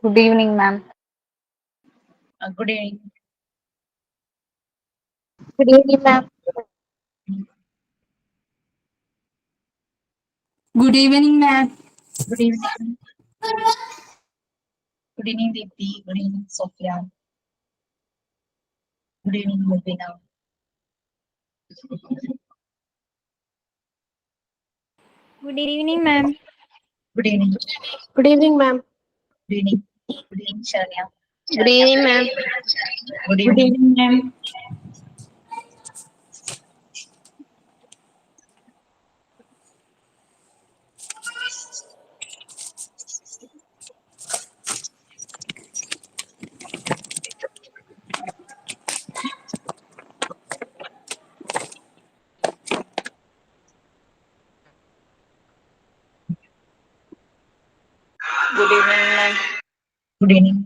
Good evening, ma'am. Good evening. Good evening, ma'am. Good evening, ma'am. Good evening. Good evening, Deepti. Good evening, Sophia. Good evening, Mubina. Good evening, ma'am. Good evening. Good evening, ma'am. Good evening. Good evening, Sharanya. Good evening, ma'am. Good Good evening. evening, ma'am. Good evening, ma'am. Good evening.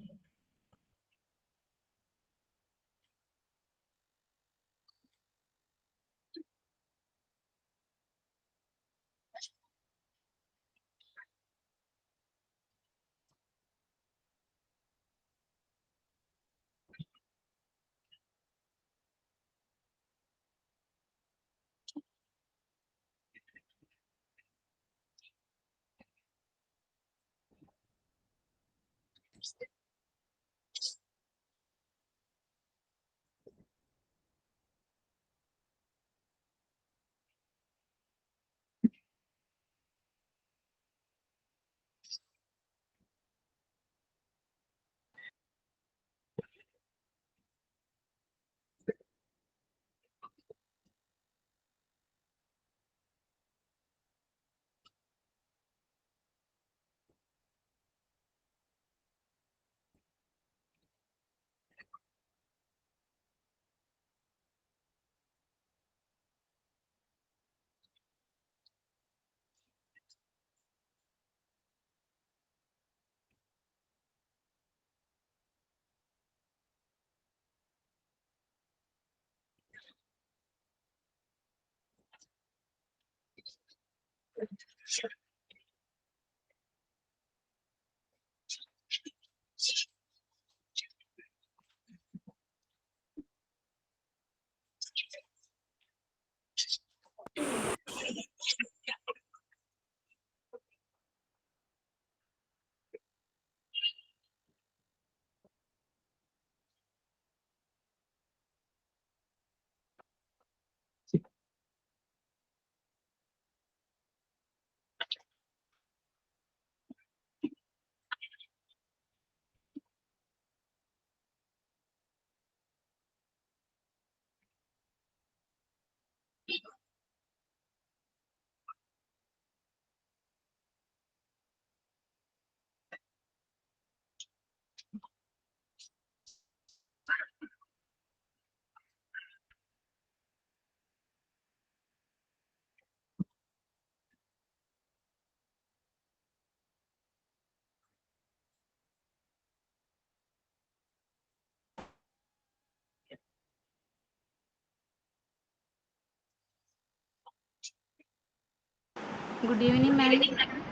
Good evening, ma'am.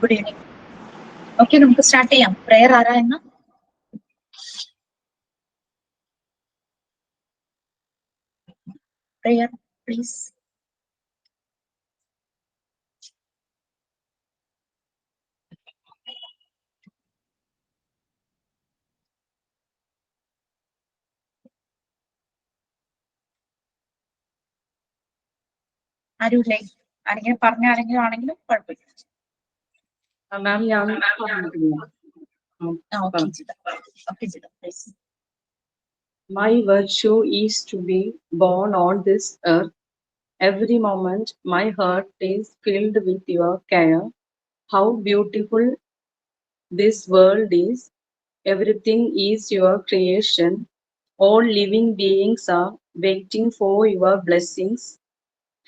Good evening. Okay, നമുക്ക് start ചെയ്യാം. Prayer ആരാ എന്ന prayer please. ആരുമില്ലേ? ആരെങ്കിലും പറഞ്ഞ ആരെങ്കിലും ആണെങ്കിലും കുഴപ്പമില്ല. Ma'am, ഞാൻ പറഞ്ഞിട്ടില്ല. Okay Jitha. Okay Jitha please. My virtue is to be born on this earth. Every moment my heart is filled with your care. How beautiful this world is. Everything is your creation. All living beings are waiting for your blessings.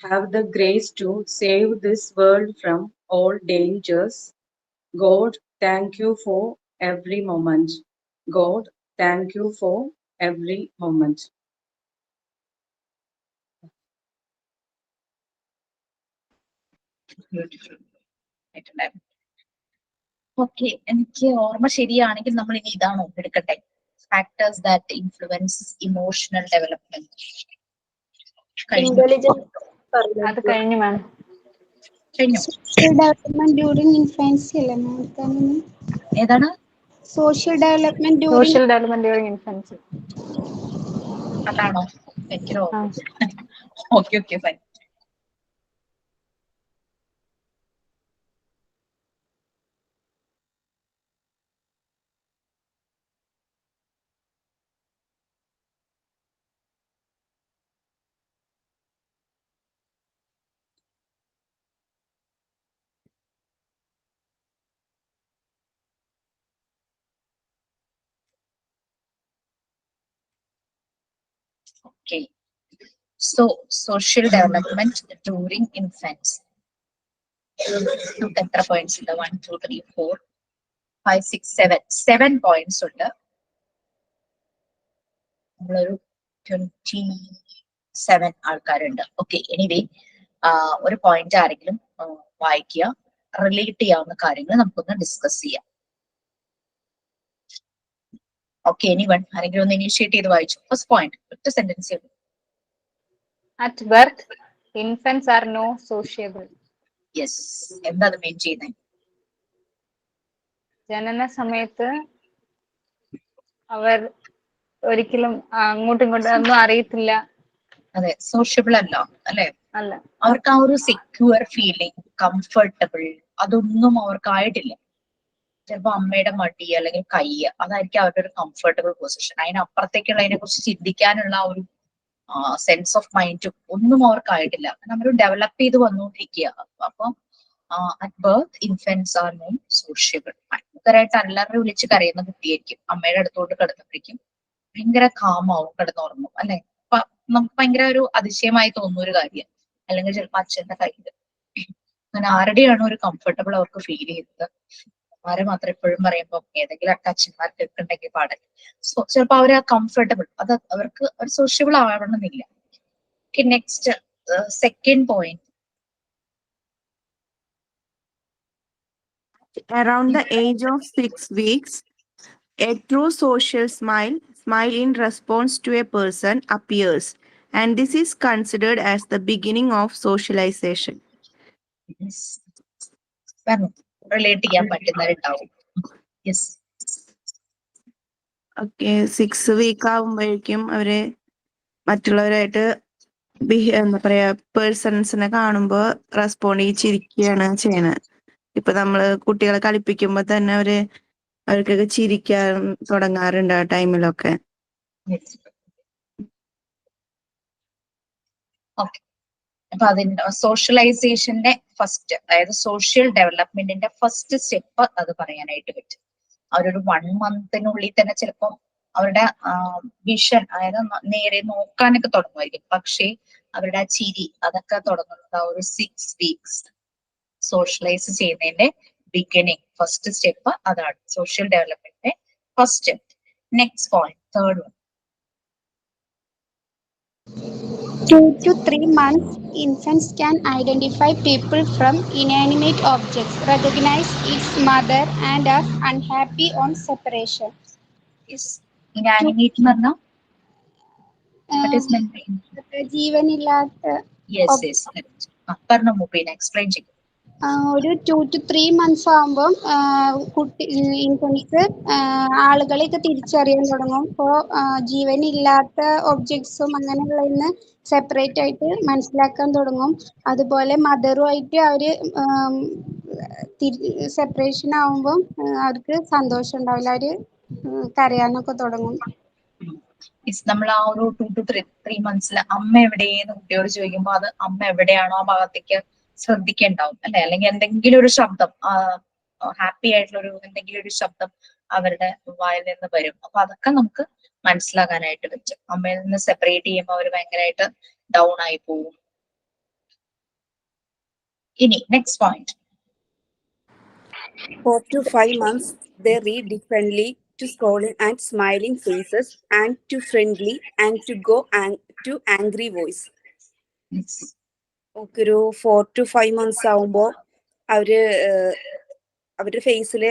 Have the grace to save this world from all dangers. God, thank you for every moment. God, thank you for every moment. Beautiful ആയിട്ടുണ്ടായിരുന്നു. Okay, എനിക്ക് ഓർമ്മ ശരിയാണെങ്കിൽ നമ്മൾ ഇനി ഇതാണോ എടുക്കട്ടെ? Factors that influence emotional development. അത് കഴിഞ്ഞു മാം. കഴിഞ്ഞു. സോഷ്യൽ ഡെവലപ്മെന്റ് ഡ്യൂറിംഗ് ഇൻഫാൻസി അല്ലേ മാം? ഏതാണ്? Social development social development during infancy. അതാണോ? എനിക്ക് okay okay fine. Okay. So, social development during infancy. നമുക്ക് എത്ര പോയിന്റ്സ് ഉണ്ട്? 1 2 3 4 5 6 7 7 പോയിന്റ്സ് ഉണ്ട്. നമ്മളൊരു 27 ആൾക്കാരുണ്ട്. ഓക്കെ, എനിവേ ഒരു പോയിന്റ് ആരെങ്കിലും വായിക്കുക, റിലേറ്റ് ചെയ്യാവുന്ന കാര്യങ്ങൾ നമുക്കൊന്ന് ഡിസ്കസ് ചെയ്യാം. ഓക്കെ, എനിവൺ ആരെങ്കിലും ഒന്ന് ഇനിഷ്യേറ്റ് ചെയ്ത് വായിച്ചു. ഫസ്റ്റ് പോയിന്റ്, ഒറ്റ sentence. At birth, infants are no sociable. Yes, എന്താ അത് മീൻ ചെയ്യുന്നത്? ജനന സമയത്ത് അവർ ഒരിക്കലും അങ്ങോട്ടും ഇങ്ങോട്ടും ഒന്നും അറിയത്തില്ല. അതെ, സോഷ്യബിൾ അല്ല അല്ലെ? അല്ല. അവർക്ക് ആ ഒരു സെക്യൂർ ഫീലിംഗ്, കംഫർട്ടബിൾ, അതൊന്നും അവർക്കായിട്ടില്ല. ചിലപ്പോ അമ്മയുടെ മടി അല്ലെങ്കിൽ കൈ, അതായിരിക്കും അവരുടെ ഒരു കംഫർട്ടബിൾ പൊസിഷൻ. അതിനപ്പുറത്തേക്കുള്ളതിനെ കുറിച്ച് ചിന്തിക്കാനുള്ള ഒരു സെൻസ് ഓഫ് മൈൻഡ് ഒന്നും അവർക്കായിട്ടില്ല. അവർ ഡെവലപ്പ് ചെയ്ത് വന്നുകൊണ്ടിരിക്കുക. അപ്പൊ at birth infants are non sociable. ഭയങ്കരമായിട്ട് അല്ലറി വിളിച്ച് കരയുന്ന കുട്ടിയായിരിക്കും. അമ്മയുടെ അടുത്തോട്ട് കിടന്നപ്പോഴേക്കും ഭയങ്കര കാമാവും, കിടന്നുറങ്ങും അല്ലെ? നമുക്ക് ഭയങ്കര ഒരു അതിശയമായി തോന്നുന്ന ഒരു കാര്യം. അല്ലെങ്കിൽ ചിലപ്പോ അച്ഛന്റെ കയ്യിൽ അങ്ങനെ ആരുടെയാണ് ഒരു കംഫർട്ടബിൾ അവർക്ക് ഫീൽ ചെയ്തത്. അമ്മമാരെ മാത്രം എപ്പോഴും പറയുമ്പോൾ ഏതെങ്കിലും അച്ഛന്മാർക്ക് ഉണ്ടെങ്കിൽ പാടൽ. സോ ചിലപ്പോ അവർ ആ കംഫർട്ടബിൾ, അത് അവർക്ക് ഒരു സോഷ്യബിൾ ആവണമെന്നില്ല. Next, second point. Around the age of 6 weeks, a true social smile in response to a person appears, and this is considered as the beginning of socialization. Relate ചെയ്യാൻ പറ്റുന്നവരുണ്ടാവും. Yes. Okay, 6 week ആവുമ്പോഴേക്കും അവര് മറ്റുള്ളവരായിട്ട് എന്താ പറയാ, പേഴ്സൺസിനെ കാണുമ്പോൾ respond ചിരിക്കുകയാണ് ചെയ്യണത്. ഇപ്പൊ നമ്മള് കുട്ടികളെ കളിപ്പിക്കുമ്പോ തന്നെ അവർക്കൊക്കെ ചിരിക്കാൻ തുടങ്ങാറുണ്ട് ആ ടൈമിലൊക്കെ. ഓക്കെ, അപ്പൊ അതിന്റെ സോഷ്യലൈസേഷന്റെ ഫസ്റ്റ്, അതായത് സോഷ്യൽ ഡെവലപ്മെന്റിന്റെ ഫസ്റ്റ് സ്റ്റെപ്പ് അത് പറയാനായിട്ട് പറ്റും. അവരൊരു 1 മന്തിനുള്ളിൽ തന്നെ ചിലപ്പം അവരുടെ വിഷൻ, അതായത് നേരെ നോക്കാനൊക്കെ തുടങ്ങുമായിരിക്കും. പക്ഷേ അവരുടെ ആ ചിരി അതൊക്കെ തുടങ്ങുന്നത് ആ ഒരു 6 വീക്സ്. സോഷ്യലൈസ് ചെയ്യുന്നതിന്റെ ബിഗിനിങ്, ഫസ്റ്റ് സ്റ്റെപ്പ് അതാണ് സോഷ്യൽ ഡെവലപ്മെന്റിന്റെ first step. Next point, third one. 2 to 3 months, infants can identify people from inanimate objects, recognize its mother, and are unhappy on separation. Yes, inanimate എന്ന് പറഞ്ഞാൽ ജീവനില്ലാത്ത പറഞ്ഞ Mubeena explain ചെയ്യും. ഒരു 2 to 3 months ആകുമ്പോൾ infants ആളുകളെയൊക്കെ തിരിച്ചറിയാൻ തുടങ്ങും. അപ്പോൾ ജീവനില്ലാത്ത ഒബ്ജക്ട്സും അങ്ങനെയുള്ളതിന് സെപ്പറേറ്റ് ആയിട്ട് മനസ്സിലാക്കാൻ തുടങ്ങും. അതുപോലെ മദറുമായിട്ട് അവര് സെപ്പറേഷൻ ആവുമ്പോൾ അവർക്ക് സന്തോഷം ഉണ്ടാവില്ല, അവര് കരയാനൊക്കെ തുടങ്ങും. നമ്മൾ ആ ഒരു 2 to 3 months അമ്മ എവിടെയെന്ന് കുട്ടിയോട് ചോദിക്കുമ്പോൾ അത് അമ്മ എവിടെയാണോ ആ ഭാഗത്തേക്ക് ശ്രദ്ധിക്കേണ്ടാവും അല്ലെ? അല്ലെങ്കിൽ എന്തെങ്കിലും ഒരു ശബ്ദം, ഹാപ്പി ആയിട്ടുള്ള എന്തെങ്കിലും ഒരു ശബ്ദം അവരുടെ വായിൽ നിന്ന് വരും. അപ്പൊ അതൊക്കെ നമുക്ക് മനസ്സിലാക്കാനായിട്ട് പറ്റും. അമ്മയിൽ നിന്ന് സെപ്പറേറ്റ് ചെയ്യുമ്പോൾ അവർ ഭയങ്കരമായിട്ട് ഡൗൺ ആയി പോവും. ഇനി next point. 4 to 5 months, they read differently to scrolling and smiling faces and to friendly and to go to angry voice. ഒരു 4 to 5 months ആവുമ്പോൾ അവര് അവരുടെ ഫേസില്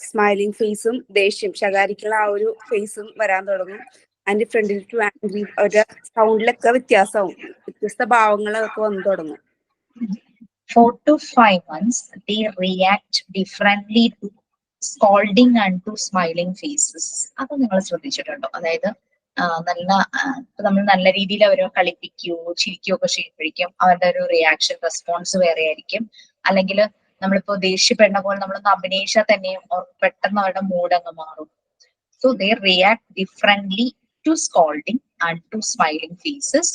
സ്മൈലിംഗ് ഫേസും ദേഷ്യം ശകാരിക്കുള്ള ആ ഒരു ഫേസും വരാൻ തുടങ്ങും. അതിന്റെ ഫ്രണ്ടിൽ ടു ആംഗ്രി അവരുടെ സൗണ്ടിലൊക്കെ വ്യത്യാസമാവും, വ്യത്യസ്ത ഭാവങ്ങളൊക്കെ വന്നു തുടങ്ങും. 4 to 5 months, they react differently to scolding and to smiling faces. അത് നിങ്ങൾ ശ്രദ്ധിച്ചിട്ടുണ്ടോ? അതായത് നമ്മൾ നല്ല രീതിയിൽ അവരെ കളിപ്പിക്കുകയോ ചിരിക്കുകയോ ഒക്കെ ചെയ്യുമ്പോഴേക്കും അവരുടെ ഒരു റിയാക്ഷൻ റെസ്പോൺസ് വേറെ ആയിരിക്കും. അല്ലെങ്കിൽ നമ്മളിപ്പോ ദേഷ്യപ്പെടുന്ന പോലെ നമ്മളൊന്ന് അഭിനയിച്ചാൽ തന്നെയും പെട്ടെന്ന് അവരുടെ മൂഡ് അങ്ങ് മാറും. So they react differently to scolding and to smiling faces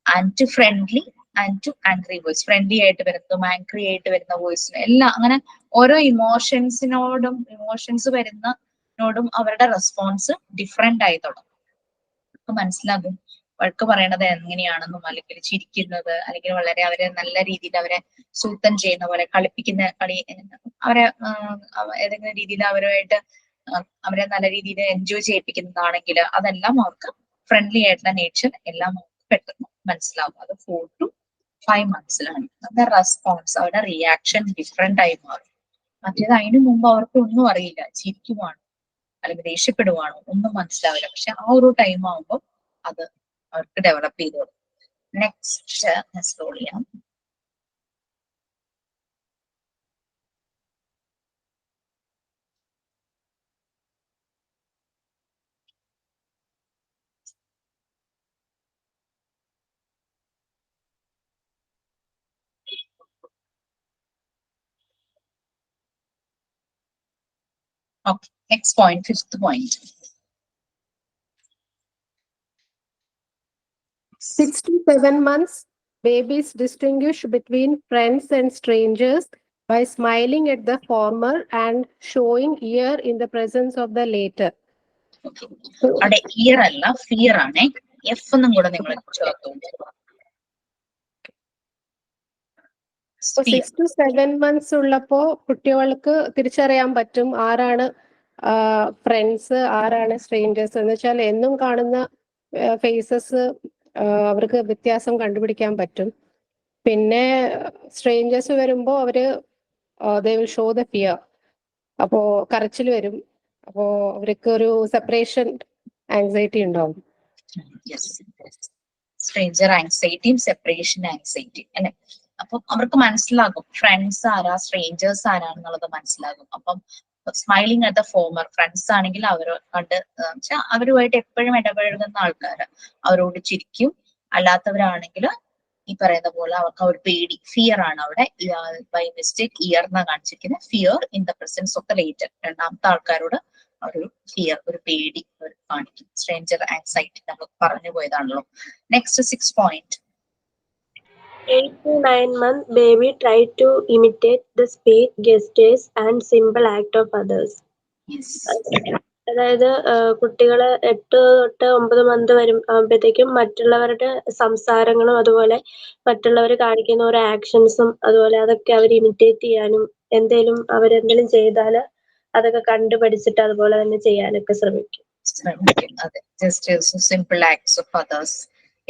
and to friendly and to angry voice. Friendly ആയിട്ട് വരുന്നതും ആംഗ്രി ആയിട്ട് വരുന്ന വോയിസിനും എല്ലാം അങ്ങനെ ഓരോ ഇമോഷൻസ് വരുന്നതിനോടും അവരുടെ റെസ്പോൺസ് ഡിഫറെന്റ് ആയി തുടങ്ങും. മനസ്സിലാകും വഴക്ക് പറയണത് എങ്ങനെയാണെന്നും, അല്ലെങ്കിൽ ചിരിക്കുന്നത്, അല്ലെങ്കിൽ വളരെ അവരെ നല്ല രീതിയിൽ അവരെ സൂത്തൻ ചെയ്യുന്ന പോലെ കളിപ്പിക്കുന്ന കളി, അവരെ ഏതെങ്കിലും രീതിയിൽ അവരുമായിട്ട് അവരെ നല്ല രീതിയിൽ എൻജോയ് ചെയ്യിപ്പിക്കുന്നതാണെങ്കിൽ അതെല്ലാം അവർക്ക് ഫ്രണ്ട്ലി ആയിട്ടുള്ള നേച്ചർ എല്ലാം അവർക്ക് പെട്ടെന്ന് മനസ്സിലാവും. അത് 4 to 5 monthsലാണ് അവരുടെ റെസ്പോൺസ്, അവരുടെ റിയാക്ഷൻ ഡിഫറെന്റ് ആയി മാറും. മറ്റേത് അതിനു മുമ്പ് അവർക്ക് ഒന്നും അറിയില്ല, ചിരിക്കുവാണോ അല്ലെങ്കിൽ ദേഷ്യപ്പെടുവാണോ ഒന്നും മനസ്സിലാവില്ല. പക്ഷെ ആ ഒരു ടൈം ആവുമ്പോൾ അത് അവർക്ക് ഡെവലപ്പ് ചെയ്തോളും. നെക്സ്റ്റ് സ്ക്രോൾ ചെയ്യാം. Okay, next point, 5th point. 6 to 7 months, babies distinguish between friends and strangers by smiling at the former and showing ear in the presence of the later. Okay. അവിടെ year അല്ല fear ആണ്. F എന്നും കൂടെ നിങ്ങൾ ചേർത്തു. 6 to 7 months ഉള്ളപ്പോ കുട്ടികൾക്ക് തിരിച്ചറിയാൻ പറ്റും ആരാണ് ഫ്രണ്ട്സ്, ആരാണ് സ്ട്രേഞ്ചേഴ്സ് എന്ന് വെച്ചാൽ എന്നും കാണുന്ന ഫേസസ് അവർക്ക് വ്യത്യാസം കണ്ടുപിടിക്കാൻ പറ്റും. പിന്നെ സ്ട്രേഞ്ചേഴ്സ് വരുമ്പോൾ അവര് they will show the fear. അപ്പോ കരച്ചിൽ വരും. അപ്പോ അവർക്ക് ഒരു സെപ്പറേഷൻ ആങ്സൈറ്റി ഉണ്ടാവും. സ്ട്രേഞ്ചർ ആങ്സൈറ്റിയും സെപ്പറേഷൻ ആങ്സൈറ്റി അല്ലെ. അപ്പം അവർക്ക് മനസ്സിലാകും ഫ്രണ്ട്സ് ആരാ സ്ട്രേഞ്ചേഴ്സ് ആരാണെന്നുള്ളത് മനസ്സിലാകും. അപ്പം smiling at the former, friends ആണെങ്കിൽ അവർ കണ്ട് അവരുമായിട്ട് എപ്പോഴും ഇടപഴകുന്ന ആൾക്കാർ അവരോട് ചിരിക്കും. അല്ലാത്തവരാണെങ്കിൽ ഈ പറയുന്ന പോലെ അവർക്ക് ഒരു പേടി, ഫിയർ ആണ് അവിടെ. ബൈ മിസ്റ്റേക്ക് ഇയർ എന്നാ കാണിച്ചിരിക്കുന്നത്. Fear in the presence of the latter, രണ്ടാമത്തെ ആൾക്കാരോട് ഒരു ഫിയർ, ഒരു പേടി കാണിക്കും. സ്ട്രേഞ്ചർ ആങ്സൈറ്റി നമ്മൾ പറഞ്ഞു പോയതാണല്ലോ. Next 6 point. 8 to 9 months, baby try to imitate the speech, gestures and simple act of others. Yes. അതായത് കുട്ടികള് 8 തൊട്ട് 9 മന്ത് ആകുമ്പോഴത്തേക്കും മറ്റുള്ളവരുടെ സംസാരങ്ങളും അതുപോലെ മറ്റുള്ളവർ കാണിക്കുന്ന ഓരോ ആക്ഷൻസും അതുപോലെ അതൊക്കെ അവർ ഇമിറ്റേറ്റ് ചെയ്യാനും എന്തെങ്കിലും അവരെന്തെങ്കിലും ചെയ്താല് അതൊക്കെ കണ്ടുപഠിച്ചിട്ട് അതുപോലെ തന്നെ ചെയ്യാനൊക്കെ ശ്രമിക്കും. അതെ, just simple acts of others.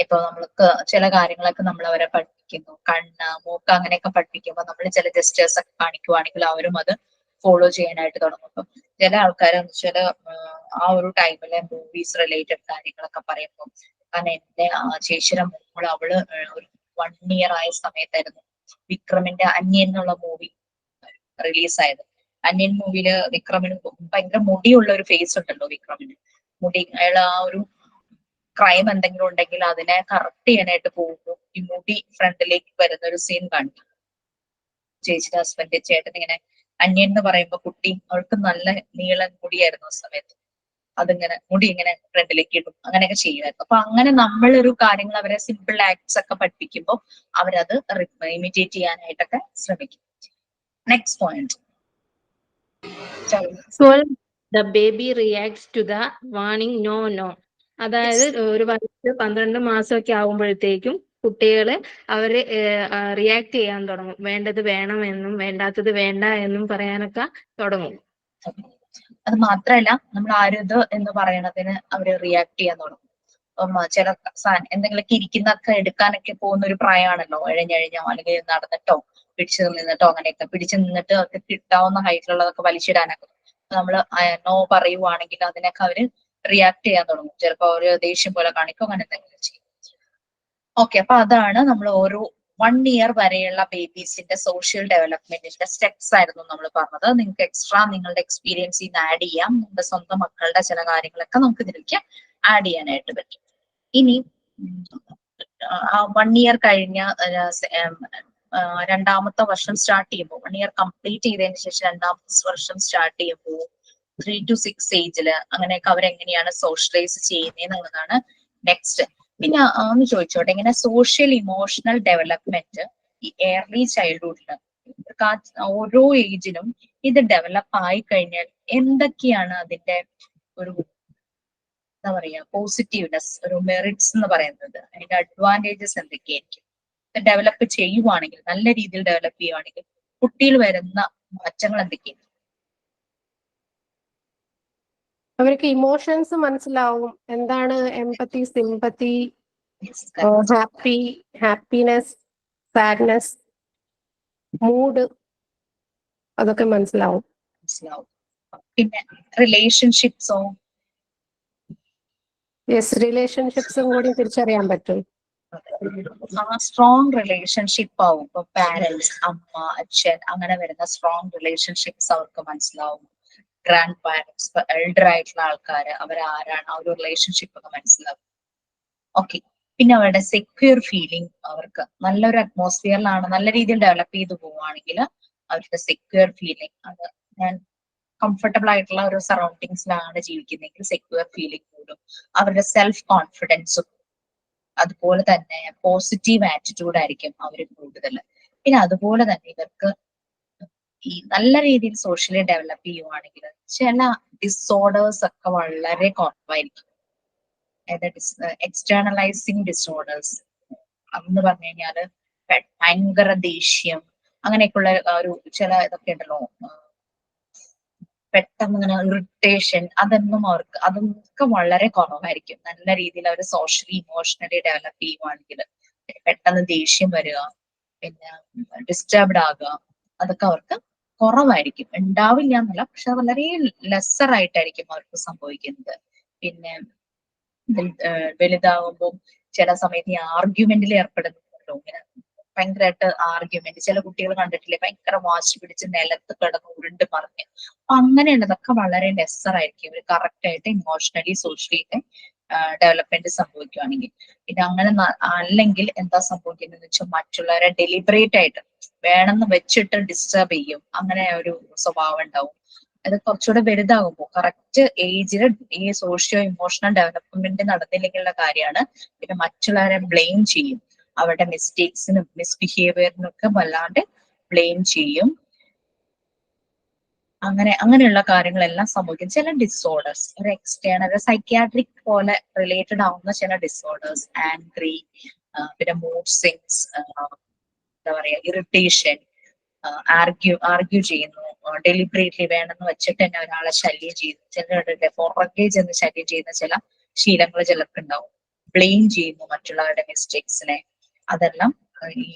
ഇപ്പൊ നമ്മൾക്ക് ചില കാര്യങ്ങളൊക്കെ നമ്മൾ അവരെ പഠിപ്പിക്കുന്നു, കണ്ണ്, മൂക്ക് അങ്ങനെയൊക്കെ പഠിപ്പിക്കുമ്പോൾ നമ്മൾ ചില ജസ്റ്റേഴ്സ് ഒക്കെ കാണിക്കുവാണെങ്കിൽ അവരും അത് ഫോളോ ചെയ്യാനായിട്ട് തുടങ്ങും. അപ്പൊ ചില ആൾക്കാർ ചില ആ ഒരു ടൈമിലെ മൂവീസ് റിലേറ്റഡ് കാര്യങ്ങളൊക്കെ പറയുമ്പോൾ, കാരണം എന്റെ ചേച്ചിയുടെ മോൾ അവള് ഒരു 1 year ആയ സമയത്തായിരുന്നു വിക്രമിന്റെ അന്യൻ എന്നുള്ള മൂവി റിലീസായത്. അന്യൻ മൂവിയില് വിക്രമിന് ഭയങ്കര മുടിയുള്ള ഒരു ഫേസ് ഉണ്ടല്ലോ വിക്രമിന്. മുടി അയാൾ ആ ഒരു ക്രൈം എന്തെങ്കിലും ഉണ്ടെങ്കിൽ അതിനെ കറക്റ്റ് ചെയ്യാനായിട്ട് പോകുന്നു. ഈ മുടി ഫ്രണ്ടിലേക്ക് വരുന്ന ഒരു സീൻ കാണിക്കും. ചേച്ചിയുടെ ഹസ്ബൻഡ് ചേട്ടൻ ഇങ്ങനെ അന്യൻ എന്ന് പറയുമ്പോ കുട്ടി അവൾക്ക് നല്ല നീളൻ മുടിയായിരുന്നു ആ സമയത്ത്. അതിങ്ങനെ മുടി ഇങ്ങനെ ഫ്രണ്ടിലേക്ക് ഇടും, അങ്ങനെയൊക്കെ ചെയ്യുമായിരുന്നു. അപ്പൊ അങ്ങനെ നമ്മളൊരു കാര്യങ്ങൾ അവരെ സിമ്പിൾ ആക്ട്സ് ഒക്കെ പഠിപ്പിക്കുമ്പോൾ അവരത് ഇമിറ്റേറ്റ് ചെയ്യാനായിട്ടൊക്കെ ശ്രമിക്കും. Next point. 12, the baby reacts to the warning no no. അതായത് ഒരു 12 മാസമൊക്കെ ആകുമ്പോഴത്തേക്കും കുട്ടികള് അവര് റിയാക്ട് ചെയ്യാൻ തുടങ്ങും. വേണ്ടത് വേണമെന്നും വേണ്ടാത്തത് വേണ്ട എന്നും പറയാനൊക്കെ തുടങ്ങും. അത് മാത്രല്ല നമ്മൾ അരുത് എന്ന് പറയണതിന് അവര് റിയാക്ട് ചെയ്യാൻ തുടങ്ങും. ചില എന്തെങ്കിലുമൊക്കെ ഇരിക്കുന്നൊക്കെ എടുക്കാനൊക്കെ പോകുന്ന ഒരു പ്രായമാണല്ലോ, എഴഞ്ഞഴിഞ്ഞോ അല്ലെങ്കിൽ നടന്നിട്ടോ പിടിച്ചു നിന്നിട്ടോ അങ്ങനെയൊക്കെ പിടിച്ചു നിന്നിട്ട് അവർക്ക് കിട്ടാവുന്ന ഹൈറ്റിലുള്ളതൊക്കെ വലിച്ചിടാനൊക്കെ നമ്മള് നോ പറയുവാണെങ്കിൽ അതിനൊക്കെ അവര് റിയാക്ട് ചെയ്യാൻ തുടങ്ങും. ചിലപ്പോ ഒരു ദേഷ്യം പോലെ കാണിക്കും, അങ്ങനെ എന്തെങ്കിലും ചെയ്യും. ഓക്കെ, അപ്പൊ അതാണ് നമ്മൾ ഓരോ 1 ഇയർ വരെയുള്ള ബേബീസിന്റെ സോഷ്യൽ ഡെവലപ്മെന്റിന്റെ സ്റ്റെപ്സ് ആയിരുന്നു നമ്മൾ പറഞ്ഞത്. നിങ്ങൾക്ക് എക്സ്ട്രാ നിങ്ങളുടെ എക്സ്പീരിയൻസ് ഇന്ന് ആഡ് ചെയ്യാം. നിങ്ങളുടെ സ്വന്തം മക്കളുടെ ചില കാര്യങ്ങളൊക്കെ നമുക്ക് ഇതിലേക്ക് ആഡ് ചെയ്യാനായിട്ട് പറ്റും. ഇനി 1 ഇയർ കഴിഞ്ഞ രണ്ടാമത്തെ വർഷം സ്റ്റാർട്ട് ചെയ്യുമ്പോൾ, 1 ഇയർ കംപ്ലീറ്റ് ചെയ്തതിന് ശേഷം രണ്ടാമത്തെ വർഷം സ്റ്റാർട്ട് ചെയ്യുമ്പോൾ 3 to 6 ഏജില് അങ്ങനെയൊക്കെ അവരെങ്ങനെയാണ് സോഷ്യലൈസ് ചെയ്യുന്നതെന്നുള്ളതാണ് നെക്സ്റ്റ്. പിന്നെ ഒന്ന് ചോദിച്ചോട്ടെ, ഇങ്ങനെ സോഷ്യൽ ഇമോഷണൽ ഡെവലപ്മെന്റ് ഈ ഏർലി ചൈൽഡ്ഹുഡില് ഓരോ ഏജിലും ഇത് ഡെവലപ്പ് ആയി കഴിഞ്ഞാൽ എന്തൊക്കെയാണ് അതിന്റെ ഒരു എന്താ പറയാ പോസിറ്റീവ്നെസ്, ഒരു മെറിറ്റ്സ് എന്ന് പറയുന്നത്, അതിന്റെ അഡ്വാൻറ്റേജസ് എന്തൊക്കെയായിരിക്കും? ഡെവലപ്പ് ചെയ്യുവാണെങ്കിൽ, നല്ല രീതിയിൽ ഡെവലപ്പ് ചെയ്യുവാണെങ്കിൽ കുട്ടിയിൽ വരുന്ന മാറ്റങ്ങൾ എന്തൊക്കെയാണ്? അവർക്ക് ഇമോഷൻസ് മനസ്സിലാവും. എന്താണ് എംപത്തി, സിമ്പത്തി, ഹാപ്പിനെസ്, സാഡ്നെസ്, മൂഡ്, അതൊക്കെ മനസ്സിലാവും. പിന്നെ റിലേഷൻഷിപ്സോ? യെസ്, റിലേഷൻഷിപ്സും കൂടി തിരിച്ചറിയാൻ പറ്റും. സ്ട്രോങ് റിലേഷൻഷിപ്പ് ആവും. ഇപ്പൊ പാരന്റ്സ്, അമ്മ, അച്ഛൻ, അങ്ങനെ വരുന്ന സ്ട്രോങ് റിലേഷൻഷിപ്സ് അവർക്ക് മനസ്സിലാവും. ഗ്രാൻഡ് പാരന്റ്സ്, എൽഡർ ആയിട്ടുള്ള ആൾക്കാര്, അവരാരാണ്, ആ ഒരു റിലേഷൻഷിപ്പ് ഒക്കെ മനസ്സിലാവും. ഓക്കെ, പിന്നെ അവരുടെ സെക്യൂർ ഫീലിംഗ്, അവർക്ക് നല്ലൊരു അറ്റ്മോസ്ഫിയറിലാണ് നല്ല രീതിയിൽ ഡെവലപ്പ് ചെയ്തു പോവുകയാണെങ്കിൽ അവരുടെ സെക്യൂർ ഫീലിംഗ്, അത് ഞാൻ കംഫർട്ടബിൾ ആയിട്ടുള്ള ഒരു സറൗണ്ടിങ്സിലാണ് ജീവിക്കുന്നതെങ്കിൽ സെക്യൂർ ഫീലിംഗ് കൂടും. അവരുടെ സെൽഫ് കോൺഫിഡൻസും അതുപോലെ തന്നെ പോസിറ്റീവ് ആറ്റിറ്റ്യൂഡ് ആയിരിക്കും അവർ കൂടുതൽ. പിന്നെ അതുപോലെ തന്നെ ഇവർക്ക് ഈ നല്ല രീതിയിൽ സോഷ്യലി ഡെവലപ്പ് ചെയ്യുവാണെങ്കിൽ ചില ഡിസോർഡേഴ്സ് ഒക്കെ വളരെ കുറവായിരിക്കും. അതായത് എക്സ്റ്റേണലൈസിങ് ഡിസോർഡേഴ്സ് എന്ന് പറഞ്ഞു കഴിഞ്ഞാല് ഭയങ്കര ദേഷ്യം, അങ്ങനെയൊക്കെയുള്ള ഒരു ചില ഇതൊക്കെ ഉണ്ടല്ലോ, പെട്ടെന്ന് ഇങ്ങനെ ഇറിറ്റേഷൻ, അതൊക്കെ വളരെ കുറവായിരിക്കും. നല്ല രീതിയിൽ അവർ സോഷ്യലി ഇമോഷണലി ഡെവലപ്പ് ചെയ്യുവാണെങ്കിൽ പെട്ടെന്ന് ദേഷ്യം വരിക, പിന്നെ ഡിസ്റ്റർബ്ഡ് ആകുക, അതൊക്കെ അവർക്ക് കുറവായിരിക്കും. ഉണ്ടാവില്ല എന്നല്ല, പക്ഷെ വളരെ ലെസ്സർ ആയിട്ടായിരിക്കും അവർക്ക് സംഭവിക്കുന്നത്. പിന്നെ വലുതാകുമ്പോൾ ചില സമയത്ത് ഈ ആർഗ്യുമെന്റിൽ ഏർപ്പെടുന്നുണ്ടല്ലോ, ഇങ്ങനെ ഭയങ്കരമായിട്ട് ആർഗ്യുമെന്റ്, ചില കുട്ടികൾ കണ്ടിട്ടില്ലേ, ഭയങ്കര വാശി പിടിച്ച് നിലത്ത് കിടന്ന് ഉരുണ്ട് മറിഞ്ഞ്, അപ്പൊ അങ്ങനെയുള്ളതൊക്കെ വളരെ ലെസ്സർ ആയിരിക്കും. ഇവർ കറക്റ്റ് ആയിട്ട് ഇമോഷണലി സോഷ്യലി ഡെവലപ്മെന്റ് സംഭവിക്കുകയാണെങ്കിൽ. പിന്നെ അങ്ങനെ അല്ലെങ്കിൽ എന്താ സംഭവിക്കുന്നത് വെച്ചാൽ മറ്റുള്ളവരെ ഡെലിബറേറ്റ് ആയിട്ട് വേണമെന്ന് വെച്ചിട്ട് ഡിസ്റ്റർബ് ചെയ്യും, അങ്ങനെ ഒരു സ്വഭാവം ഉണ്ടാവും. അത് കുറച്ചുകൂടെ വലുതാകുമ്പോൾ കറക്റ്റ് ഏജിൽ ഈ സോഷ്യോ ഇമോഷണൽ ഡെവലപ്മെന്റ് നടന്നില്ലെങ്കിലുള്ള കാര്യമാണ്. പിന്നെ മറ്റുള്ളവരെ ബ്ലെയിം ചെയ്യും, അവരുടെ മിസ്റ്റേക്സിനും മിസ്ബിഹേവിയറിനും ഒക്കെ വല്ലാണ്ട് ബ്ലെയിം ചെയ്യും. അങ്ങനെയുള്ള കാര്യങ്ങളെല്ലാം സംഭവിക്കും. ചില ഡിസോർഡേഴ്സ്, ഒരു എക്സ്റ്റേണൽ സൈക്യാട്രിക് പോലെ റിലേറ്റഡ് ആവുന്ന ചില ഡിസോർഡേഴ്സ്, ആംഗ്രി, പിന്നെ മൂഡ് സ്വിങ്സ്, എന്താ പറയാ ഇറിറ്റേഷൻ, ആർഗ്യൂ ചെയ്യുന്നു, ഡെലിബറേറ്റ്ലി വേണമെന്ന് വെച്ചിട്ട് തന്നെ ഒരാളെ ശല്യം ചെയ്യുന്നു, ചിലരുടെ പുറകെ ചെന്ന് ശല്യം ചെയ്യുന്ന ചില ശീലങ്ങൾ ചിലർക്ക് ഉണ്ടാവും. ബ്ലെയിം ചെയ്യുന്നു മറ്റുള്ളവരുടെ മിസ്റ്റേക്സിനെ, അതെല്ലാം ഈ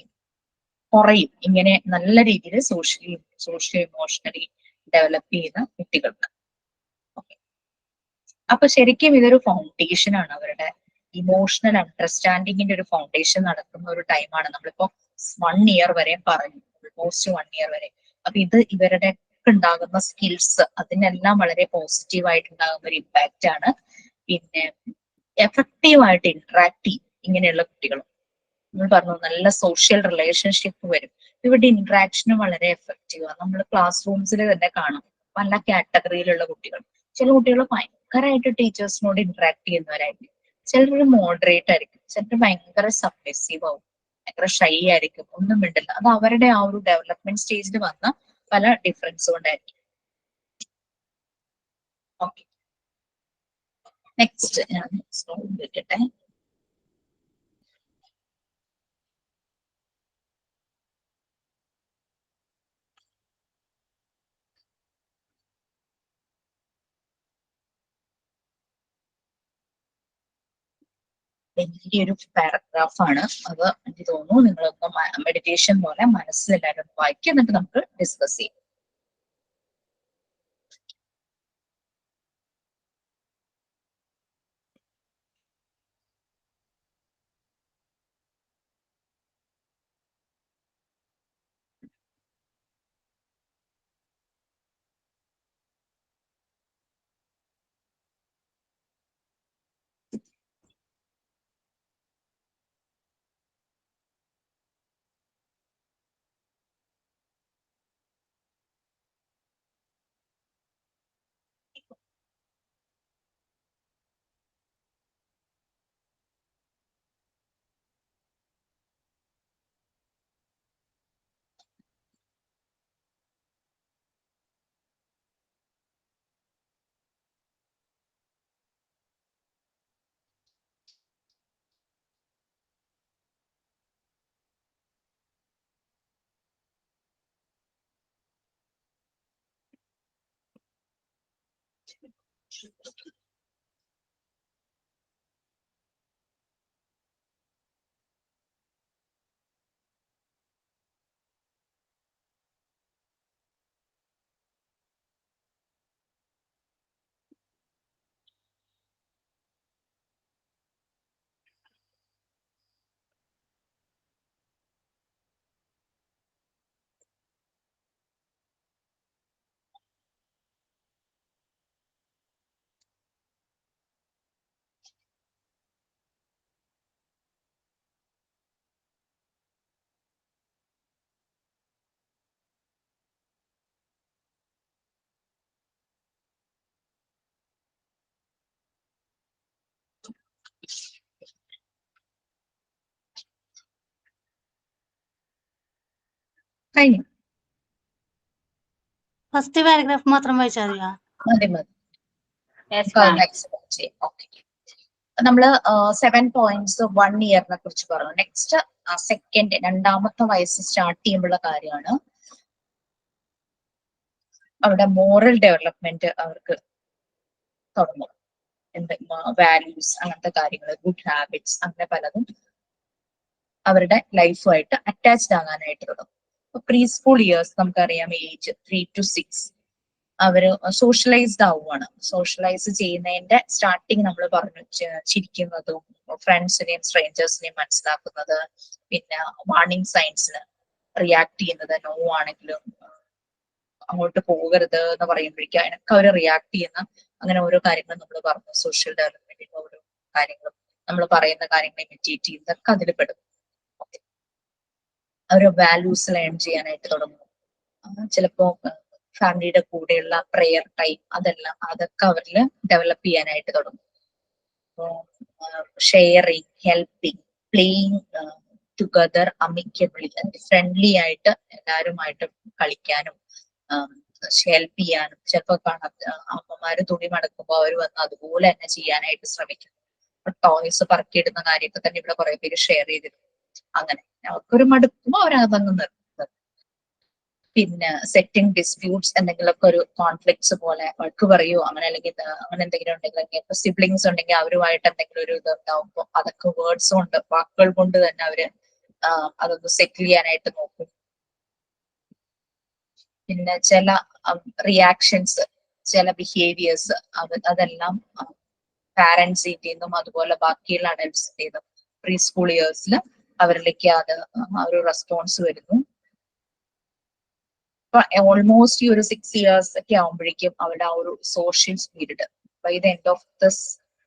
കുറയും ഇങ്ങനെ നല്ല രീതിയിൽ സോഷ്യോ ഇമോഷണലി ഡെവലപ്പ് ചെയ്യുന്ന കുട്ടികൾക്ക്. അപ്പൊ ശരിക്കും ഇതൊരു ഫൗണ്ടേഷൻ ആണ്, അവരുടെ ഇമോഷണൽ അണ്ടർസ്റ്റാൻഡിങ്ങിന്റെ ഒരു ഫൗണ്ടേഷൻ നടക്കുന്ന ഒരു ടൈമാണ്. നമ്മളിപ്പോ 1 ഇയർ വരെ പറഞ്ഞു, ഓൾമോസ്റ്റ് 1 ഇയർ വരെ. അപ്പൊ ഇത് ഇവരുടെ ഉണ്ടാകുന്ന സ്കിൽസ്, അതിനെല്ലാം വളരെ പോസിറ്റീവ് ആയിട്ട് ഉണ്ടാകുന്ന ഒരു ഇമ്പാക്റ്റ് ആണ്. പിന്നെ എഫക്റ്റീവായിട്ട് ഇന്ററാക്ട് ചെയ്യും ഇങ്ങനെയുള്ള കുട്ടികളും. നമ്മൾ പറഞ്ഞു നല്ല സോഷ്യൽ റിലേഷൻഷിപ്പ് വരും. ഇവിടെ ഇന്ററാക്ഷനും വളരെ എഫക്റ്റീവ് ആണ്. നമ്മൾ ക്ലാസ് റൂംസിൽ തന്നെ കാണാം പല കാറ്റഗറിയിലുള്ള കുട്ടികൾ. ചില കുട്ടികൾ ഭയങ്കരമായിട്ട് ടീച്ചേഴ്സിനോട് ഇന്ററാക്ട് ചെയ്യുന്നവരായിരിക്കും, ചിലർ മോഡറേറ്റ് ആയിരിക്കും, ചിലർ ഭയങ്കര സബ്മിസീവ് ആവും, ഭയങ്കര ഷൈ ആയിരിക്കും, ഒന്നും മിണ്ടില്ല. അത് അവരുടെ ആ ഒരു ഡെവലപ്മെന്റ് സ്റ്റേജിൽ വന്ന പല ഡിഫറൻസ് കൊണ്ടായിരിക്കും. ഓക്കെ, നെക്സ്റ്റ് ഞാൻ വെക്കട്ടെ. വലിയൊരു പാരഗ്രാഫാണ്. അത് എനിക്ക് തോന്നുന്നു നിങ്ങളൊന്ന് മെഡിറ്റേഷൻ പോലെ മനസ്സിൽ എല്ലാവരും വായിക്കുക, എന്നിട്ട് നമുക്ക് ഡിസ്കസ് ചെയ്യാം. കഴിഞ്ഞു. ഫസ്റ്റ് പാരഗ്രാഫ് മാത്രം വായിച്ചാൽ മതിയോ? മതി മതി. Yes, ma'am. ഓക്കെ. നമ്മള് 7 പോയിന്റ്സ് 1 ഇയറിനെ കുറിച്ച് പറഞ്ഞു. നെക്സ്റ്റ് സെക്കൻഡ്, രണ്ടാമത്തെ വയസ്സ് സ്റ്റാർട്ട് ചെയ്യുമ്പോഴുള്ള കാര്യമാണ്. അവിടെ മോറൽ ഡെവലപ്മെന്റ് അവർക്ക് തുടങ്ങും. വാല്യൂസ്, അങ്ങനത്തെ കാര്യങ്ങൾ, ഗുഡ് ഹാബിറ്റ്സ്, അങ്ങനെ പലതും അവരുടെ ലൈഫുമായിട്ട് അറ്റാച്ച്ഡ് ആകാനായിട്ട് തുടങ്ങും. പ്രീ സ്കൂൾ ഇയേഴ്സ് നമുക്കറിയാം, ഏജ് 3 to 6 അവര് സോഷ്യലൈസ്ഡ് ആവുകയാണ്. സോഷ്യലൈസ് ചെയ്യുന്നതിന്റെ സ്റ്റാർട്ടിങ് നമ്മൾ പറഞ്ഞു, ചിരിക്കുന്നതും ഫ്രണ്ട്സിനെയും സ്ട്രേഞ്ചേഴ്സിനെയും മനസ്സിലാക്കുന്നത്, പിന്നെ വാർണിംഗ് സൈൻസിന് റിയാക്ട് ചെയ്യുന്നത്, നോ ആണെങ്കിലും അങ്ങോട്ട് പോകരുത് എന്ന് പറയുമ്പോഴേക്കും അതിനൊക്കെ അവർ റിയാക്ട് ചെയ്യുന്ന അങ്ങനെ ഓരോ കാര്യങ്ങളും നമ്മൾ പറഞ്ഞു. സോഷ്യൽ ഡെവലപ്മെന്റിന്റെ ഓരോ കാര്യങ്ങളും നമ്മൾ പറയുന്ന കാര്യങ്ങൾ ഇമിറ്റേറ്റ് ചെയ്യുന്നതൊക്കെ അതിൽ പെടും. അവർ വാല്യൂസ് ലേൺ ചെയ്യാനായിട്ട് തുടങ്ങും. ചിലപ്പോ ഫാമിലിയുടെ കൂടെയുള്ള പ്രെയർ ടൈം, അതൊക്കെ അവരിൽ ഡെവലപ്പ് ചെയ്യാനായിട്ട് തുടങ്ങും. Sharing, helping, playing together, അമിക്കബിളി, friendly ആയിട്ട് എല്ലാവരുമായിട്ട് കളിക്കാനും ഹെൽപ്പ് ചെയ്യാനും. ചിലപ്പോ കാണാം അമ്മമാര് തുണി മടക്കുമ്പോൾ അവർ വന്ന് അതുപോലെ തന്നെ ചെയ്യാനായിട്ട് ശ്രമിക്കും. ടോയ്സ് പറക്കിയിടുന്ന കാര്യമൊക്കെ തന്നെ ഇവിടെ കുറെ പേര് ഷെയർ ചെയ്തിരുന്നു. അങ്ങനെ അവർക്കൊരു മടുക്കുമ്പോൾ അവരതങ്ങ് നിർത്തും. പിന്നെ സെറ്റിംഗ് ഡിസ്പ്യൂട്ട്സ്, എന്തെങ്കിലുമൊക്കെ ഒരു കോൺഫ്ലിക്ട്സ് പോലെ വഴക്ക് പറയുമോ അങ്ങനെ, അല്ലെങ്കിൽ അങ്ങനെ എന്തെങ്കിലും ഉണ്ടെങ്കിൽ, ഇപ്പൊ സിബ്ലിങ്സ് ഉണ്ടെങ്കിൽ അവരുമായിട്ട് എന്തെങ്കിലും ഒരു ഇത് ഉണ്ടാവുമ്പോൾ അതൊക്കെ വേർഡ്സ് കൊണ്ട്, വാക്കുകൾ കൊണ്ട് തന്നെ അവര് അതൊന്ന് സെറ്റിൽ ചെയ്യാനായിട്ട് നോക്കും. പിന്നെ ചില റിയാക്ഷൻസ്, ചില ബിഹേവിയേഴ്സ് അതെല്ലാം പാരന്റ്സിന്റെ നിന്നും അതുപോലെ ബാക്കിയുള്ള അഡൽട്സിന്റെ നിന്നും പ്രീ സ്കൂൾ ഇയേഴ്സിൽ അവരിലേക്ക് അത് ഒരു റെസ്പോൺസ് വരുന്നു. ഓൾമോസ്റ്റ് ഈ ഒരു 6 years ഒക്കെ ആവുമ്പോഴേക്കും അവരുടെ ആ ഒരു social period, by the end of this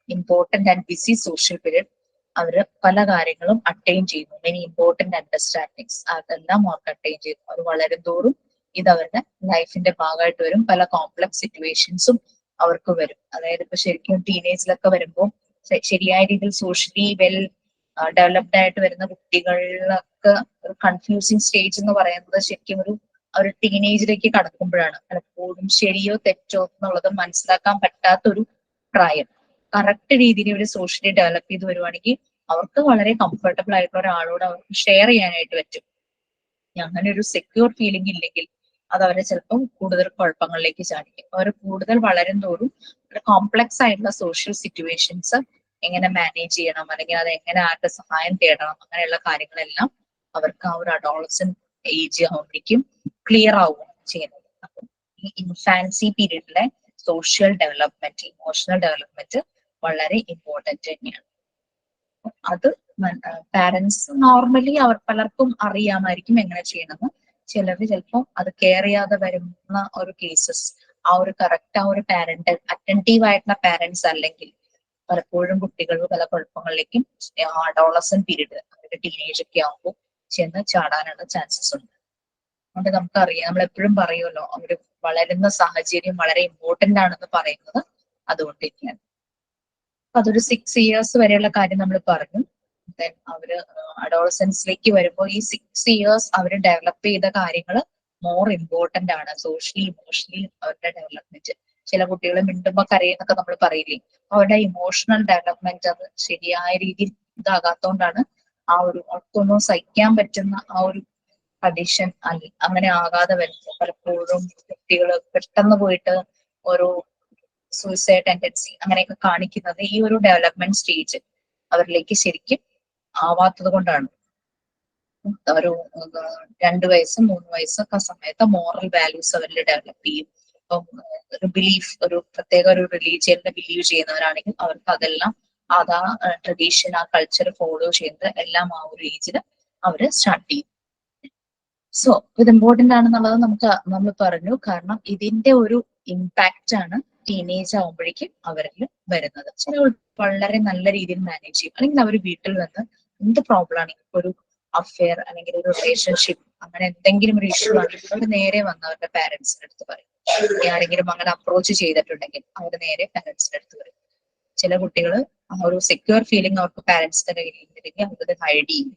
important and busy social period അവര് പല കാര്യങ്ങളും അറ്റൈൻ ചെയ്യുന്നു. മെനി ഇമ്പോർട്ടന്റ് അണ്ടർസ്റ്റാൻഡിങ്സ് അതെല്ലാം അവർക്ക് അറ്റൈൻ ചെയ്യുന്നു. അവർ വളരും തോറും ഇത് അവരുടെ ലൈഫിന്റെ ഭാഗമായിട്ട് വരും. പല കോംപ്ലക്സ് സിറ്റുവേഷൻസും അവർക്ക് വരും. അതായത് ഇപ്പൊ ശരിക്കും ടീനേജിലൊക്കെ വരുമ്പോൾ ശരിയായ രീതിയിൽ സോഷ്യലി വെൽ ഡെവലപ്ഡ് ആയിട്ട് വരുന്ന കുട്ടികളിലൊക്കെ ഒരു കൺഫ്യൂസിങ് സ്റ്റേജ് എന്ന് പറയുന്നത് ശരിക്കും ഒരു ടീനേജിലേക്ക് കടക്കുമ്പോഴാണ്. പലപ്പോഴും ശരിയോ തെറ്റോ എന്നുള്ളത് മനസ്സിലാക്കാൻ പറ്റാത്തൊരു പ്രായം. കറക്റ്റ് രീതിയിൽ ഇവര് സോഷ്യലി ഡെവലപ്പ് ചെയ്ത് വരുവാണെങ്കിൽ അവർക്ക് വളരെ കംഫർട്ടബിൾ ആയിട്ടുള്ള ഒരാളോട് അവർക്ക് ഷെയർ ചെയ്യാനായിട്ട് പറ്റും. അങ്ങനെ ഒരു സെക്യൂർ ഫീലിംഗ് ഇല്ലെങ്കിൽ അത് അവരെ ചിലപ്പം കൂടുതൽ കുഴപ്പങ്ങളിലേക്ക് ചാടിക്കും. അവർ കൂടുതൽ വളരും തോറും കോംപ്ലക്സ് ആയിട്ടുള്ള സോഷ്യൽ സിറ്റുവേഷൻസ് എങ്ങനെ മാനേജ് ചെയ്യണം, അല്ലെങ്കിൽ അത് എങ്ങനെ ആരുടെ സഹായം തേടണം, അങ്ങനെയുള്ള കാര്യങ്ങളെല്ലാം അവർക്ക് ആ ഒരു അഡോളസൻ ഏജ് ആവുമ്പോഴേക്കും ക്ലിയർ ആവുകയാണ് ചെയ്യുന്നത്. അപ്പം ഈ ഇൻഫാൻസി പീരീഡിലെ സോഷ്യൽ ഡെവലപ്മെന്റ്, ഇമോഷണൽ ഡെവലപ്മെന്റ് വളരെ ഇമ്പോർട്ടന്റ് തന്നെയാണ്. അത് പാരന്റ്സ് നോർമലി അവർ പലർക്കും അറിയാമായിരിക്കും എങ്ങനെ ചെയ്യണമെന്ന്. ചിലർ ചിലപ്പോൾ അത് കെയർ ചെയ്യാതെ വരുന്ന ഒരു കേസസ്, ആ ഒരു കറക്റ്റ് ആ ഒരു പാരന്റ് അറ്റൻറ്റീവ് ആയിട്ടുള്ള പാരന്റ്സ് അല്ലെങ്കിൽ പലപ്പോഴും കുട്ടികൾ പല കുഴപ്പങ്ങളിലേക്കും അഡോളസൻ പീരീഡ്, അവരുടെ ടീനേജ് ഒക്കെ ആകുമ്പോൾ ചെന്ന് ചാടാനുള്ള ചാൻസസ് ഉണ്ട്. അതുകൊണ്ട് നമുക്കറിയാം, നമ്മൾ എപ്പോഴും പറയുമല്ലോ, അവർ വളരുന്ന സാഹചര്യം വളരെ ഇമ്പോർട്ടന്റ് ആണെന്ന് പറയുന്നത് അതുകൊണ്ട് തന്നെയാണ്. അപ്പൊ അതൊരു 6 years വരെയുള്ള കാര്യം നമ്മൾ പറഞ്ഞു. ദെൻ അവര് അഡോളസൻസിലേക്ക് വരുമ്പോൾ ഈ 6 years അവർ ഡെവലപ്പ് ചെയ്ത കാര്യങ്ങൾ മോർ ഇമ്പോർട്ടന്റ് ആണ്. സോഷ്യലി ഇമോഷണലി അവരുടെ ഡെവലപ്മെന്റ്. ചില കുട്ടികൾ മിണ്ടുമ്പോ കരയെന്നൊക്കെ നമ്മൾ പറയില്ലേ, അവരുടെ ഇമോഷണൽ ഡെവലപ്മെന്റ് അത് ശരിയായ രീതിയിൽ ഇതാകാത്തോണ്ടാണ് ആ ഒരു അവർക്കൊന്നും സഹിക്കാൻ പറ്റുന്ന ആ ഒരു കണ്ടീഷൻ അങ്ങനെ ആകാതെ വരുന്നത്. പലപ്പോഴും കുട്ടികൾ പെട്ടെന്ന് പോയിട്ട് ഓരോ സൂയിസൈഡ് ടെൻഡൻസി അങ്ങനെയൊക്കെ കാണിക്കുന്നത് ഈ ഒരു ഡെവലപ്മെന്റ് സ്റ്റേജ് അവരിലേക്ക് ശരിക്കും ആവാത്തത് കൊണ്ടാണ്. ഒരു 2 വയസ്സ് 3 വയസ്സൊക്കെ സമയത്ത് മോറൽ വാല്യൂസ് അവരിൽ ഡെവലപ്പ് ചെയ്യും. ഇപ്പം ഒരു ബിലീഫ്, ഒരു പ്രത്യേക ഒരു റിലീജിയനിൽ ബിലീവ് ചെയ്യുന്നവരാണെങ്കിൽ അവർക്ക് അതെല്ലാം അതാ ട്രഡീഷൻ, ആ കൾച്ചർ ഫോളോ ചെയ്യുന്നത് എല്ലാം ആ ഒരു ഏജിൽ അവര് സ്റ്റാർട്ട് ചെയ്യും. സോ ഇത് ഇമ്പോർട്ടന്റ് ആണെന്നുള്ളത് നമ്മൾ പറഞ്ഞു. കാരണം ഇതിന്റെ ഒരു ഇമ്പാക്റ്റ് ആണ് ടീനേജ് ആവുമ്പോഴേക്കും അവരിൽ വരുന്നത്. ചില വളരെ നല്ല രീതിയിൽ മാനേജ് ചെയ്യും, അല്ലെങ്കിൽ അവർ വീട്ടിൽ വന്ന് എന്ത് പ്രോബ്ലം ആണെങ്കിലും, ഒരു അഫെയർ അല്ലെങ്കിൽ ഒരു റിലേഷൻഷിപ്പ് അങ്ങനെ എന്തെങ്കിലും ഒരു ഇഷ്യൂ ആണെങ്കിൽ അവർ നേരെ വന്ന് അവരുടെ പാരന്റ്സിന്റെ അടുത്ത് പറയും. ആരെങ്കിലും അങ്ങനെ അപ്രോച്ച് ചെയ്തിട്ടുണ്ടെങ്കിൽ അവർ നേരെ പാരന്റ്സിന്റെ അടുത്ത് പറയും. ചില കുട്ടികൾ ആ ഒരു സെക്യൂർ ഫീലിംഗ് അവർക്ക് പാരന്റ്സിന്റെ കയ്യിൽ അവരത് ഹൈഡ് ചെയ്യും.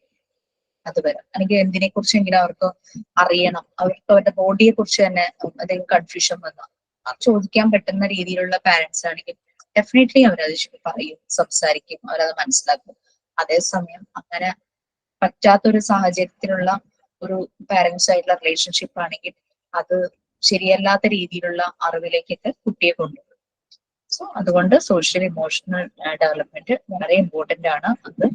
അത് വരാം. അല്ലെങ്കിൽ എന്തിനെ കുറിച്ചെങ്കിലും അവർക്ക് അറിയണം, അവർക്ക് അവരുടെ ബോഡിയെ കുറിച്ച് തന്നെ എന്തെങ്കിലും കൺഫ്യൂഷൻ വന്നാൽ ചോദിക്കാൻ പറ്റുന്ന രീതിയിലുള്ള പാരന്റ്സ് ആണെങ്കിൽ ഡെഫിനറ്റ്ലി അവരത് പറയും, സംസാരിക്കും, അവരത് മനസ്സിലാക്കും. അതേസമയം അങ്ങനെ പറ്റാത്തൊരു സാഹചര്യത്തിലുള്ള ഒരു പാരന്റ്സ് ആയിട്ടുള്ള റിലേഷൻഷിപ്പ് ആണെങ്കിൽ അത് ശരിയല്ലാത്ത രീതിയിലുള്ള അറിവിലേക്കൊക്കെ കുട്ടിയെ കൊണ്ടുപോകും. സോ അതുകൊണ്ട് സോഷ്യൽ ഇമോഷണൽ ഡെവലപ്മെന്റ് വളരെ ഇമ്പോർട്ടന്റ് ആണ്. അത്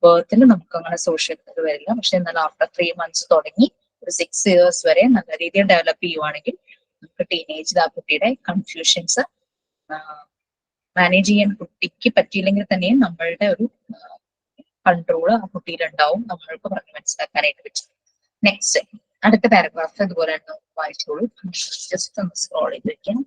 ബേർത്തിൽ നമുക്ക് അങ്ങനെ സോഷ്യൽ ഇത് വരില്ല. പക്ഷെ എന്നാൽ ആഫ്റ്റർ 3 months തുടങ്ങി ഒരു 6 years വരെ നല്ല രീതിയിൽ ഡെവലപ്പ് ചെയ്യുവാണെങ്കിൽ നമുക്ക് ടീനേജിൽ ആ കുട്ടിയുടെ കൺഫ്യൂഷൻസ് മാനേജ് ചെയ്യാൻ കുട്ടിക്ക് പറ്റിയില്ലെങ്കിൽ തന്നെയും നമ്മളുടെ ഒരു കൺട്രോൾ ആ കുട്ടിയിലുണ്ടാവും, നമ്മൾക്ക് പറഞ്ഞ് മനസ്സിലാക്കാനായിട്ട് പറ്റും. നെക്സ്റ്റ് അടുത്ത പാരഗ്രാഫ് ഇതുപോലെ തന്നെ വായിച്ചോളൂ. ജസ്റ്റ് ഒന്ന് സ്ക്രോൾ ചെയ്ത് വെക്കാം.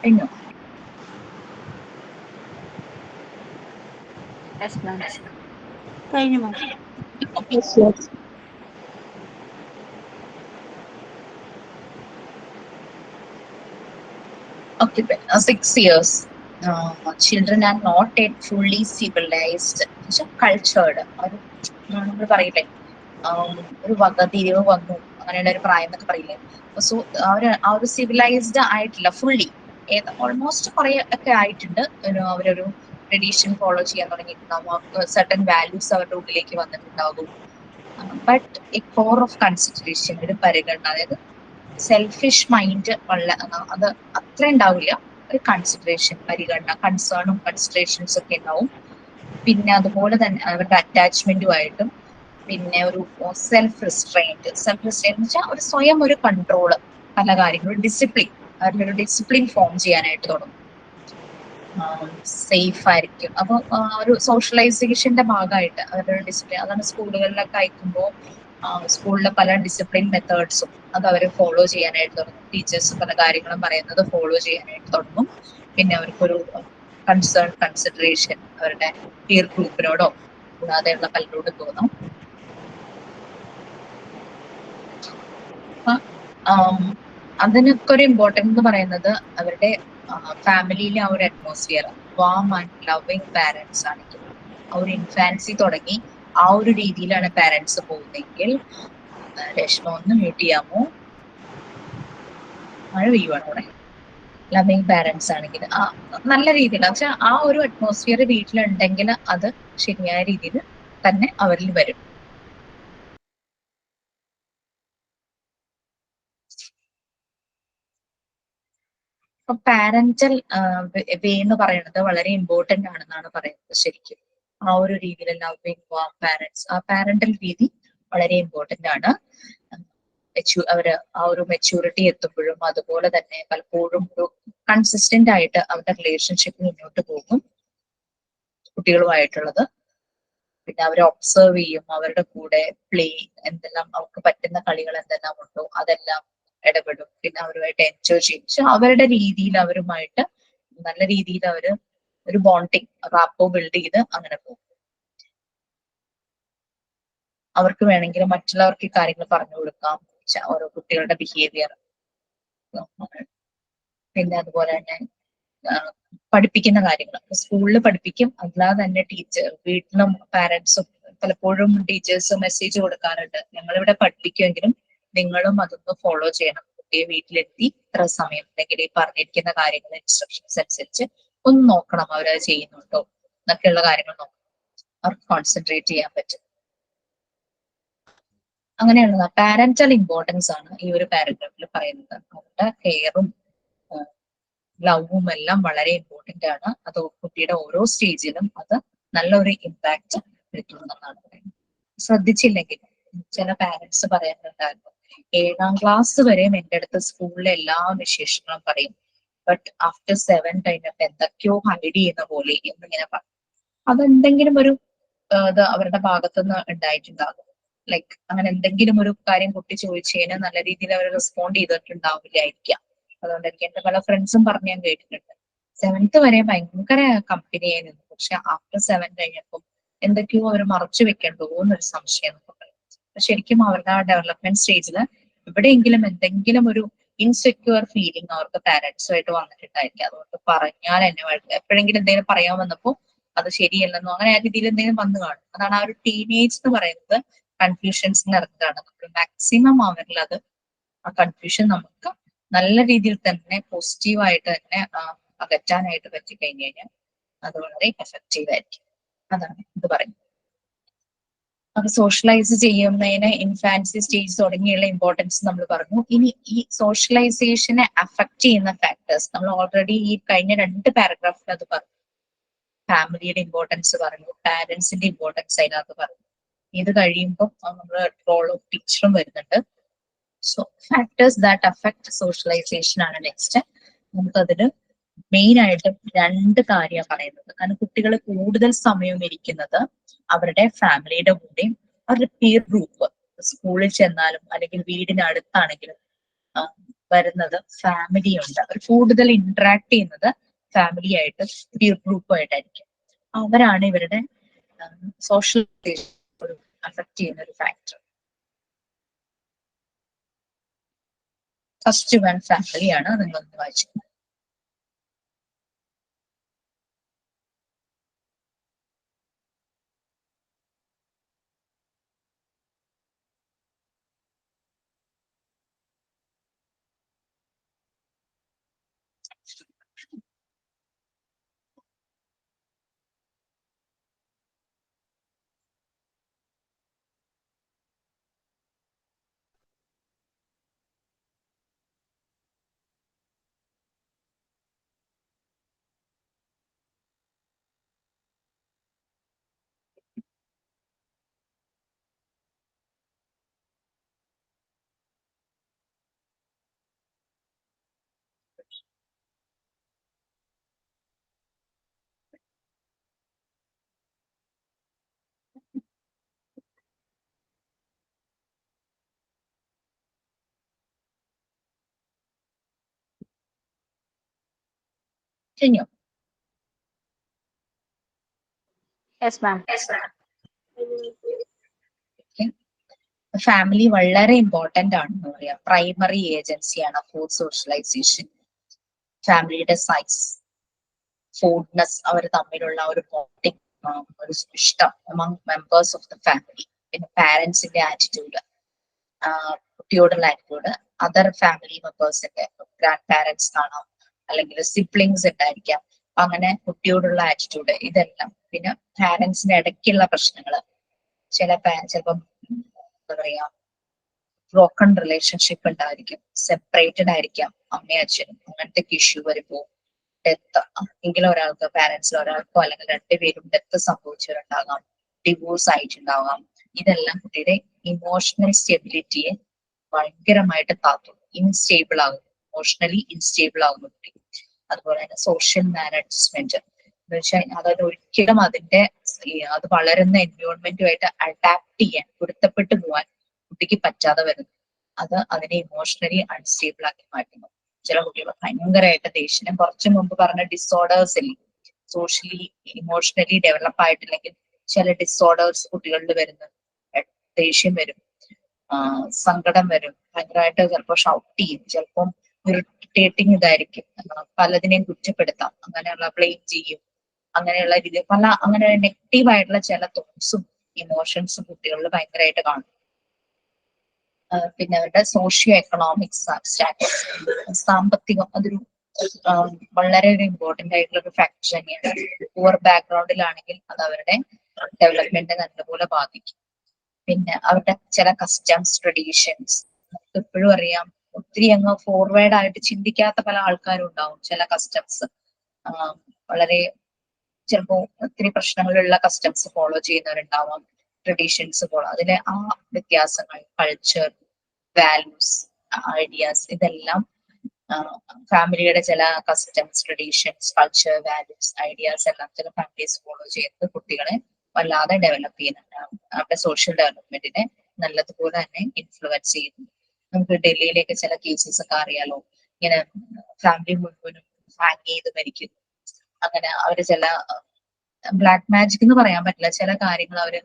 കഴിഞ്ഞോ? യെസ് മാം. കഴിഞ്ഞു മാം. Okay, 6 years. Children are not yet fully civilized, cultured. നമ്മൾ പറയില്ലേ, ഒരു വകതിരിവ് വന്നു, അങ്ങനെയുള്ള ഒരു പ്രായം എന്നൊക്കെ പറയില്ലേ. സോ ആ ഒരു സിവിലൈസ്ഡ് ആയിട്ടില്ല ഫുള്ളി. ഓൾമോസ്റ്റ് കുറെ ഒക്കെ ആയിട്ടുണ്ട്. അവരൊരു ട്രഡീഷൻ ഫോളോ ചെയ്യാൻ തുടങ്ങിയിട്ടുണ്ടാവും, സർട്ടൻ വാല്യൂസ് അവരുടെ ഉള്ളിലേക്ക് വന്നിട്ടുണ്ടാകും. But a core of consideration, ഒരു പരിഗണന, അതായത് സെൽഫിഷ് മൈൻഡ് അത് അത്ര ഉണ്ടാവില്ല. ഒരു കൺസിഡറേഷൻ, പരിഗണന, കൺസേണും കൺസിഡറേഷൻസ് ഒക്കെ ഉണ്ടാവും. പിന്നെ അതുപോലെ തന്നെ അവരുടെ അറ്റാച്ച്മെന്റുമായിട്ടും, പിന്നെ ഒരു സെൽഫ് റിസ്ട്രെയിൻറ്റ് എന്ന് വെച്ചാൽ ഒരു സ്വയം ഒരു കൺട്രോള്, പല കാര്യങ്ങളും ഡിസിപ്ലിൻ, അവരുടെ ഒരു ഡിസിപ്ലിൻ ഫോം ചെയ്യാനായിട്ട് തുടങ്ങും. സേഫ് ആയിരിക്കും. അപ്പൊ ഒരു സോഷ്യലൈസേഷന്റെ ഭാഗമായിട്ട് അവരുടെ ഡിസിപ്ലിൻ, അതാണ് സ്കൂളുകളിലൊക്കെ അയക്കുമ്പോൾ സ്കൂളിലെ പല ഡിസിപ്ലിൻ മെത്തേഡ്സും അത് അവർ ഫോളോ ചെയ്യാനായിട്ട് തുടങ്ങും. ടീച്ചേഴ്സ് പല കാര്യങ്ങളും പറയുന്നത് ഫോളോ ചെയ്യാനായിട്ട് തുടങ്ങും. പിന്നെ അവർക്കൊരു കൺസേൺ, കൺസിഡറേഷൻ അവരുടെ പിയർ ഗ്രൂപ്പിനോടോ കൂടാതെയുള്ള പലരോടും തോന്നും. അതിനൊക്കെ ഒരു ഇമ്പോർട്ടൻസ് എന്ന് പറയുന്നത് അവരുടെ ഫാമിലിയിലെ ആ ഒരു atmosphere, warm and loving parents ആണെങ്കിൽ, ആ ഒരു ഇൻഫാൻസി തുടങ്ങി ആ ഒരു രീതിയിലാണ് പാരന്റ്സ് പോകുന്നതെങ്കിൽ, രേഷ്മ ഒന്ന് മ്യൂട്ട് ചെയ്യാമോ? മഴ പെയ്യുവാണ് അവിടെ. ലവിങ് പാരന്റ്സ് ആണെങ്കിൽ നല്ല രീതിയിൽ വെച്ചാൽ ആ ഒരു അറ്റ്മോസ്ഫിയർ വീട്ടിലുണ്ടെങ്കിൽ അത് ശരിയായ രീതിയിൽ തന്നെ അവരിൽ വരും. അപ്പൊ പാരന്റൽ വേ എന്ന് പറയുന്നത് വളരെ ഇമ്പോർട്ടന്റ് ആണെന്നാണ് പറയുന്നത്. ശരിക്കും ആ ഒരു രീതിയിൽ ലവിങ് വാം പാരന്റ്സ്, ആ പാരന്റൽ രീതി വളരെ ഇമ്പോർട്ടന്റ് ആണ്. അവര് ആ ഒരു മെച്യൂരിറ്റി എത്തുമ്പോഴും അതുപോലെ തന്നെ പലപ്പോഴും ഒരു കൺസിസ്റ്റന്റ് ആയിട്ട് അവരുടെ റിലേഷൻഷിപ്പ് മുന്നോട്ട് പോകും കുട്ടികളുമായിട്ടുള്ളത്. പിന്നെ അവരെ ഒബ്സർവ് ചെയ്യും, അവരുടെ കൂടെ പ്ലേ, എന്തെല്ലാം അവർക്ക് പറ്റുന്ന കളികൾ എന്തെല്ലാം ഉണ്ടോ അതെല്ലാം ഇടപെടും. പിന്നെ അവരുമായിട്ട് എൻജോയ് ചെയ്യും. പക്ഷെ അവരുടെ രീതിയിൽ അവരുമായിട്ട് നല്ല രീതിയിൽ അവര് ഒരു ബോണ്ടിങ്, റാപ്പോ ബിൽഡ് ചെയ്ത് അങ്ങനെ പോകും. അവർക്ക് വേണമെങ്കിൽ മറ്റുള്ളവർക്ക് കാര്യങ്ങൾ പറഞ്ഞു കൊടുക്കാം, ഓരോ കുട്ടികളുടെ ബിഹേവിയർ. പിന്നെ അതുപോലെ തന്നെ പഠിപ്പിക്കുന്ന കാര്യങ്ങൾ സ്കൂളിൽ പഠിപ്പിക്കും, അല്ലാതെ തന്നെ വീട്ടിലും പാരന്റ്സും പലപ്പോഴും ടീച്ചേഴ്സ് മെസ്സേജ് കൊടുക്കാറുണ്ട്, ഞങ്ങളിവിടെ പഠിപ്പിക്കുമെങ്കിലും നിങ്ങളും അതൊന്ന് ഫോളോ ചെയ്യണം. കുട്ടിയെ വീട്ടിലെത്തി ഇത്ര സമയം അല്ലെങ്കിൽ ഈ പറഞ്ഞിരിക്കുന്ന കാര്യങ്ങൾ ഇൻസ്ട്രക്ഷൻസ് അനുസരിച്ച് ഒന്ന് നോക്കണം അവരത് ചെയ്യുന്നുണ്ടോ എന്നൊക്കെയുള്ള കാര്യങ്ങൾ നോക്കണം. അവർക്ക് കോൺസെൻട്രേറ്റ് ചെയ്യാൻ പറ്റും. അങ്ങനെയുള്ള പാരന്റൽ ഇമ്പോർട്ടൻസ് ആണ് ഈ ഒരു പാരഗ്രാഫിൽ പറയുന്നത്. അവരുടെ കെയറും ലവും എല്ലാം വളരെ ഇമ്പോർട്ടന്റ് ആണ്. അത് കുട്ടിയുടെ ഓരോ സ്റ്റേജിലും അത് നല്ലൊരു ഇമ്പാക്ട് വരുത്തുന്നതാണ് പറയുന്നത്. ശ്രദ്ധിച്ചില്ലെങ്കിൽ ചില പാരന്റ്സ് പറയാറുണ്ടായിരുന്നു, 7ാം ക്ലാസ് വരെയും എൻ്റെ അടുത്ത് സ്കൂളിലെ എല്ലാ വിശേഷങ്ങളും പറയും, ബട്ട് ആഫ്റ്റർ 7 കഴിഞ്ഞിട്ട് എന്തൊക്കെയോ ഹൈഡ് ചെയ്യുന്ന പോലെ എന്നിങ്ങനെ പറയും. അതെന്തെങ്കിലും ഒരു ഇത് അവരുടെ ഭാഗത്തുനിന്ന് ഉണ്ടായിട്ടുണ്ടാകും. ലൈക്ക് അങ്ങനെ എന്തെങ്കിലും ഒരു കാര്യം കുട്ടി ചോദിച്ചതിന് നല്ല രീതിയിൽ അവർ റെസ്പോണ്ട് ചെയ്തിട്ടുണ്ടാവില്ലായിരിക്കാം. അതുകൊണ്ട് എനിക്ക് എന്റെ പല ഫ്രണ്ട്സും പറഞ്ഞ് ഞാൻ കേട്ടിട്ടുണ്ട്, 7th വരെ ഭയങ്കര കമ്പനിയായി നിന്നു, പക്ഷെ ആഫ്റ്റർ 7 കഴിഞ്ഞപ്പോൾ എന്തൊക്കെയോ അവർ മറച്ചു വെക്കണ്ടോ എന്നൊരു സംശയം എന്നൊക്കെ പറയും. ശരിക്കും അവരുടെ ആ ഡെവലപ്മെന്റ് സ്റ്റേജിൽ എവിടെയെങ്കിലും എന്തെങ്കിലും ഒരു ഇൻസെക്യൂർ ഫീലിംഗ് അവർക്ക് പാരന്റ്സുമായിട്ട് വന്നിട്ടുണ്ടായിരിക്കും. അതുകൊണ്ട് പറഞ്ഞാൽ എന്നെ എപ്പോഴെങ്കിലും എന്തെങ്കിലും പറയാൻ വന്നപ്പോൾ അത് ശരിയല്ലെന്നോ അങ്ങനെ ആ രീതിയിൽ എന്തെങ്കിലും വന്നു കാണും. അതാണ് ആ ഒരു ടീനേജ് എന്ന് പറയുന്നത് കൺഫ്യൂഷൻസ് നിറഞ്ഞതാണ്. നമ്മൾ മാക്സിമം അവരിൽ അത് ആ കൺഫ്യൂഷൻ നമുക്ക് നല്ല രീതിയിൽ തന്നെ പോസിറ്റീവായിട്ട് തന്നെ അകറ്റാനായിട്ട് പറ്റിക്കഴിഞ്ഞു കഴിഞ്ഞാൽ അത് വളരെ എഫക്റ്റീവ് ആയിരിക്കും. അതാണ് ഇത് പറയുന്നത്. അത് സോഷ്യലൈസ് ചെയ്യുന്നതിന് ഇൻഫാൻസി സ്റ്റേജ് തുടങ്ങിയുള്ള ഇമ്പോർട്ടൻസ് നമ്മൾ പറഞ്ഞു. ഇനി ഈ സോഷ്യലൈസേഷനെ അഫക്റ്റ് ചെയ്യുന്ന ഫാക്ടേഴ്സ് നമ്മൾ ഓൾറെഡി ഈ കഴിഞ്ഞ 2 പാരഗ്രാഫിൽ അത് പറഞ്ഞു. ഫാമിലിയുടെ ഇമ്പോർട്ടൻസ് പറഞ്ഞു, പാരന്റ്സിന്റെ ഇമ്പോർട്ടൻസ് അതിനകത്ത് പറഞ്ഞു. ഇത് കഴിയുമ്പോൾ നമ്മൾ റോൾ ഓഫ് ടീച്ചറും വരുന്നുണ്ട്. So factors that affect socialization ആണ് നെക്സ്റ്റ്. നമുക്കതിന് മെയിൻ ആയിട്ടും 2 കാര്യമാണ് പറയുന്നത്. കാരണം കുട്ടികൾ കൂടുതൽ സമയം ഇരിക്കുന്നത് അവരുടെ ഫാമിലിയുടെ കൂടെയും അവരുടെ പിയർ ഗ്രൂപ്പ്, സ്കൂളിൽ ചെന്നാലും അല്ലെങ്കിൽ വീടിനടുത്താണെങ്കിലും വരുന്നത് ഫാമിലി ഉണ്ട്. അവർ കൂടുതൽ ഇന്ററാക്ട് ചെയ്യുന്നത് ഫാമിലി ആയിട്ട് പിയർ ഗ്രൂപ്പുമായിട്ടായിരിക്കും. അവരാണ് ഇവരുടെ സോഷ്യലൈസേഷൻ അഫക്ട് ചെയ്യുന്ന ഒരു ഫാക്ടർ. ഫസ്റ്റ് വൺ ഫാമിലിയാണ്. നിങ്ങളൊന്ന് വായിച്ചു. കഴിഞ്ഞോ? Yes ma'am. ഫാമിലി വളരെ ഇമ്പോർട്ടന്റ് ആണെന്ന് പറയാം. പ്രൈമറി ഏജൻസിയാണ് ഫോർ സോഷ്യലൈസേഷൻ. ഫാമിലിയുടെ സൈസ്, ഫോർഡ്നെസ്, അവർ തമ്മിലുള്ള ഒരു ബോണ്ടിങ്, ഒരു ഇഷ്ടം among members of the family, പിന്നെ പാരന്റ്സിന്റെ ആറ്റിറ്റ്യൂഡ്, കുട്ടിയോടുള്ള ആറ്റിറ്റ്യൂഡ്, അതർ ഫാമിലി മെമ്പേഴ്സിന്റെ ഗ്രാൻഡ് പാരന്റ്സ് കാണാം, അല്ലെങ്കിൽ സിബ്ലിങ്സ് ഉണ്ടായിരിക്കാം, അങ്ങനെ കുട്ടിയോടുള്ള ആറ്റിറ്റ്യൂഡ്, ഇതെല്ലാം. പിന്നെ പാരന്റ്സിന്റെ ഇടയ്ക്കുള്ള പ്രശ്നങ്ങള്, ചിലപ്പം എന്താ പറയാ ബ്രോക്കൺ റിലേഷൻഷിപ്പ് ഉണ്ടായിരിക്കും, സെപ്പറേറ്റഡ് ആയിരിക്കാം അമ്മയും അച്ഛനും, അങ്ങനത്തെ ഇഷ്യൂ വരുമ്പോ ഡെത്ത്, എങ്കിലും ഒരാൾക്ക് പാരന്റ്സിൽ ഒരാൾക്കോ അല്ലെങ്കിൽ രണ്ടുപേരും ഡെത്ത് സംഭവിച്ചവരുണ്ടാകാം, ഡിവോഴ്സ് ആയിട്ടുണ്ടാകാം. ഇതെല്ലാം കുട്ടിയുടെ ഇമോഷണൽ സ്റ്റെബിലിറ്റിയെ ഭയങ്കരമായിട്ട് താത്തും, ഇൻസ്റ്റേബിൾ ആകും, ഇമോഷണലി ഇൻസ്റ്റേബിൾ ആകുന്നു കുട്ടി. അതുപോലെ തന്നെ സോഷ്യൽ മാനേജ്മെന്റ് എന്ന് വെച്ചാൽ അതായത് ഒരിക്കലും അത് വളരുന്ന എൻവയോൺമെന്റുമായിട്ട് അഡാപ്റ്റ് ചെയ്യാൻ, പൊരുത്തപ്പെട്ടു പോകാൻ കുട്ടിക്ക് പറ്റാതെ വരുന്നു. അത് അതിനെ ഇമോഷണലി അൺസ്റ്റേബിൾ ആക്കി മാറ്റുന്നു. ചില കുട്ടികൾ ഭയങ്കരമായിട്ട് ദേഷ്യം, കുറച്ചു മുമ്പ് പറഞ്ഞ ഡിസോർഡേഴ്സ് ഇല്ലേ, സോഷ്യലി ഇമോഷണലി ഡെവലപ്പ് ആയിട്ടില്ലെങ്കിൽ ചില ഡിസോർഡേഴ്സ് കുട്ടികളിൽ വരുന്നത്, ദേഷ്യം വരും, സങ്കടം വരും, ഭയങ്കരമായിട്ട് ചിലപ്പോൾ ഷൗട്ട് ചെയ്യും, ചിലപ്പം ഇറിറ്റേറ്റിംഗ് ഇതായിരിക്കും, പലതിനെയും കുറ്റപ്പെടുത്താം, അങ്ങനെയുള്ള ബ്ലെയിം ചെയ്യും, അങ്ങനെയുള്ള രീതി അങ്ങനെ നെഗറ്റീവ് ആയിട്ടുള്ള ചില തോട്ട്സും ഇമോഷൻസും കുട്ടികളിൽ ഭയങ്കരമായിട്ട് കാണും. പിന്നെ അവരുടെ സോഷ്യോ എക്കണോമിക് സ്റ്റാറ്റസ്, സാമ്പത്തികം, അതൊരു വളരെ ഒരു ഇമ്പോർട്ടന്റ് ആയിട്ടുള്ള ഒരു ഫാക്ടർ തന്നെയാണ്. പുവർ ബാക്ക്ഗ്രൗണ്ടിലാണെങ്കിൽ അത് അവരുടെ ഡെവലപ്മെന്റ് നല്ലപോലെ ബാധിക്കും. പിന്നെ അവരുടെ ചില കസ്റ്റംസ്, ട്രഡീഷൻസ്, നമുക്ക് എപ്പോഴും അറിയാം ഒത്തിരി അങ്ങ് ഫോർവേഡ് ആയിട്ട് ചിന്തിക്കാത്ത പല ആൾക്കാരും ഉണ്ടാവും. ചില കസ്റ്റംസ് വളരെ ചിലപ്പോൾ ഒത്തിരി പ്രശ്നങ്ങളുള്ള കസ്റ്റംസ് ഫോളോ ചെയ്യുന്നവരുണ്ടാവാം, ട്രഡീഷൻസ് ഫോളോ, അതിലെ ആ വ്യത്യാസങ്ങൾ, കൾച്ചർ, വാല്യൂസ്, ഐഡിയാസ്, ഇതെല്ലാം ഫാമിലിയുടെ ചില customs, traditions, culture, values, ideas എല്ലാം ചില ഫാമിലീസ് ഫോളോ ചെയ്യുന്നത് കുട്ടികളെ വല്ലാതെ ഡെവലപ്പ് ചെയ്യുന്നുണ്ടാവും, അവരുടെ സോഷ്യൽ ഡെവലപ്മെന്റിനെ നല്ലതുപോലെ തന്നെ ഇൻഫ്ലുവൻസ് ചെയ്യുന്നു. നമുക്ക് ഡൽഹിയിലേക്ക് ചില കേസസ് ഒക്കെ അറിയാലോ, ഇങ്ങനെ ഫാമിലി മുഴുവനും ഹാങ് ചെയ്ത് മരിക്കുന്നു. അങ്ങനെ അവര് ചില ബ്ലാക്ക് മാജിക് എന്ന് പറയാൻ പറ്റില്ല, ചില കാര്യങ്ങൾ അവര്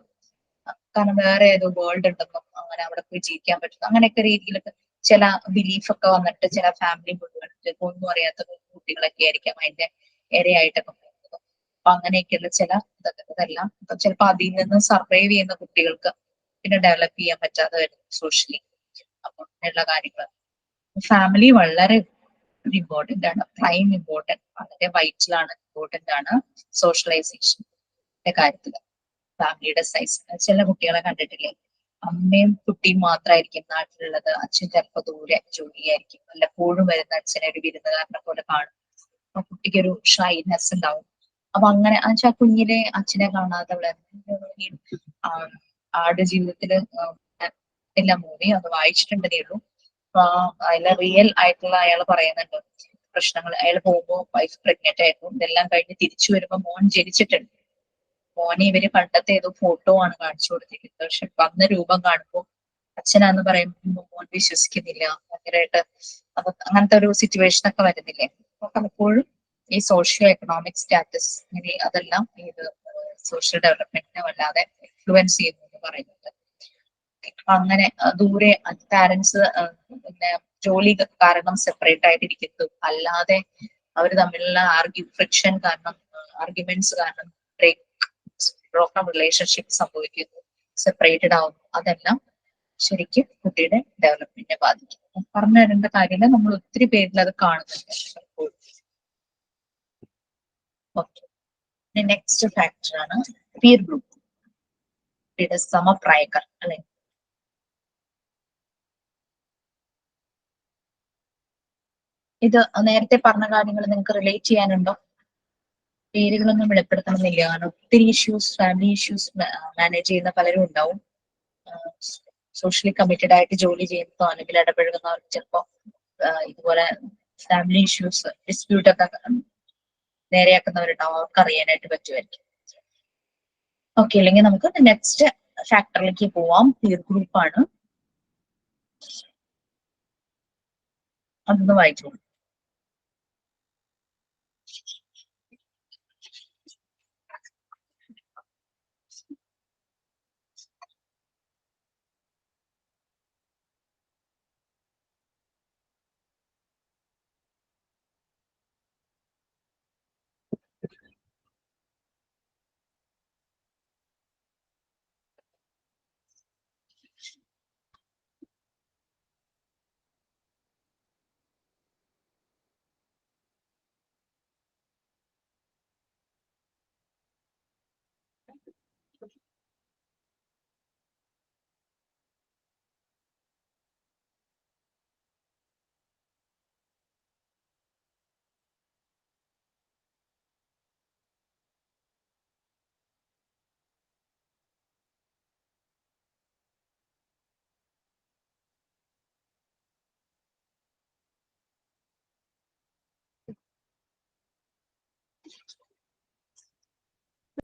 കാരണം വേറെ ഏതോ വേൾഡ് ഉണ്ടെന്നും അങ്ങനെ അവിടെ പോയി ജീവിക്കാൻ പറ്റും, അങ്ങനെയൊക്കെ രീതിയിലൊക്കെ ചില ബിലീഫ് ഒക്കെ വന്നിട്ട് ചില ഫാമിലി മുഴുവൻ ചിലപ്പോൾ ഒന്നും അറിയാത്ത കുട്ടികളൊക്കെ ആയിരിക്കാം അതിന്റെ ഇരയായിട്ടൊക്കെ പോകുന്നത്. അപ്പൊ അങ്ങനെയൊക്കെയുള്ള ചില ഇതെല്ലാം ചിലപ്പോൾ അതിൽ നിന്ന് സർവൈവ് ചെയ്യുന്ന കുട്ടികൾക്ക് പിന്നെ ഡെവലപ്പ് ചെയ്യാൻ പറ്റാതെ വരും സോഷ്യലി. അപ്പൊ അങ്ങനെയുള്ള കാര്യങ്ങൾ ഫാമിലി വളരെ ഇമ്പോർട്ടന്റ് ആണ്, പ്രൈം ഇമ്പോർട്ടന്റ്, വളരെ വൈറ്റലാണ്, ഇമ്പോർട്ടന്റ് ആണ് സോഷ്യലൈസേഷന്റെ കാര്യത്തില്. ഫാമിലിയുടെ സൈസ്, ചില കുട്ടികളെ കണ്ടിട്ടില്ലേ, അമ്മയും കുട്ടിയും മാത്രമായിരിക്കും നാട്ടിലുള്ളത്, അച്ഛൻ ചിലപ്പോൾ ദൂരെ ജോലിയായിരിക്കും, വല്ലപ്പോഴും വരുന്ന അച്ഛനെ ഒരു വിരുന്നുകാരനെ പോലെ കാണും. അപ്പൊ കുട്ടിക്ക് ഒരു ഷൈനെസ് ഉണ്ടാവും. അപ്പൊ അങ്ങനെ വെച്ചാൽ കുഞ്ഞിലെ അച്ഛനെ കാണാതെ ആട് ജീവിതത്തില് എല്ലാ മൂവി അത് വായിച്ചിട്ടുണ്ടതേ ഉള്ളൂ. അപ്പൊ അതിലെ റിയൽ ആയിട്ടുള്ള അയാൾ പറയുന്നുണ്ട് പ്രശ്നങ്ങൾ. അയാൾ പോകുമ്പോ വൈഫ് പ്രഗ്നന്റ് ആയിരുന്നു, ഇതെല്ലാം കഴിഞ്ഞ് തിരിച്ചു വരുമ്പോ മോൻ ജനിച്ചിട്ടുണ്ട്. മോനെ ഇവര് പണ്ടത്തെ ഏതോ ഫോട്ടോ ആണ് കാണിച്ചു കൊടുത്തിരിക്കുന്നത്, പക്ഷെ വന്ന രൂപം കാണുമ്പോ അച്ഛനാന്ന് പറയുമ്പോ മോൻ വിശ്വസിക്കുന്നില്ല, ഭയങ്കരമായിട്ട്. അപ്പൊ അങ്ങനത്തെ ഒരു സിറ്റുവേഷൻ ഒക്കെ വരുന്നില്ലേ. അപ്പൊ പലപ്പോഴും ഈ സോഷ്യോ എക്കണോമിക് സ്റ്റാറ്റസ് ഇങ്ങനെ അതെല്ലാം ഇത് സോഷ്യൽ ഡെവലപ്മെന്റിനെ വല്ലാതെ ഇൻഫ്ലുവൻസ് ചെയ്യുന്നു എന്ന് പറയുന്നുണ്ട്. അങ്ങനെ ദൂരെ പാരന്റ്സ് പിന്നെ ജോലി കാരണം സെപ്പറേറ്റ് ആയിട്ടിരിക്കുന്നു, അല്ലാതെ അവർ തമ്മിലുള്ള ഫ്രിക്ഷൻ കാരണം, ആർഗ്യുമെന്റ്സ് കാരണം ബ്രോക്കൺ റിലേഷൻഷിപ്പ് സംഭവിക്കുന്നു, സെപ്പറേറ്റഡ് ആവുന്നു. അതെല്ലാം ശരിക്കും കുട്ടിയുടെ ഡെവലപ്മെന്റിനെ ബാധിക്കും. പറഞ്ഞു തരേണ്ട കാര്യമില്ല, നമ്മൾ ഒത്തിരി പേരിൽ അത് കാണുന്നുണ്ട്. ഓക്കെ, നെക്സ്റ്റ് ഫാക്ടർ ആണ് പിയർ ഗ്രൂപ്പ്, കുട്ടിയുടെ സമപ്രായക്കാർ അല്ലെ. ഇത് നേരത്തെ പറഞ്ഞ കാര്യങ്ങൾ നിങ്ങൾക്ക് റിലേറ്റ് ചെയ്യാനുണ്ടോ? പേരുകളൊന്നും വെളിപ്പെടുത്തണമെന്നില്ല, കാരണം ഒത്തിരി ഇഷ്യൂസ്, ഫാമിലി ഇഷ്യൂസ് മാനേജ് ചെയ്യുന്ന പലരും ഉണ്ടാവും. സോഷ്യലി കമ്മിറ്റഡ് ആയിട്ട് ജോലി ചെയ്യുന്നതോ അല്ലെങ്കിൽ ഇടപഴകുന്നവർക്ക് ചിലപ്പോ ഇതുപോലെ ഫാമിലി ഇഷ്യൂസ്, ഡിസ്പ്യൂട്ട് ഒക്കെ നേരെയാക്കുന്നവരുണ്ടാവും, അവർക്ക് അറിയാനായിട്ട് പറ്റുമായിരിക്കും. ഓക്കെ, അല്ലെങ്കിൽ നമുക്ക് നെക്സ്റ്റ് ഫാക്ടറിലേക്ക് പോവാം. പിയർ ഗ്രൂപ്പ് ആണ്, അതൊന്ന് വായിച്ചോളൂ.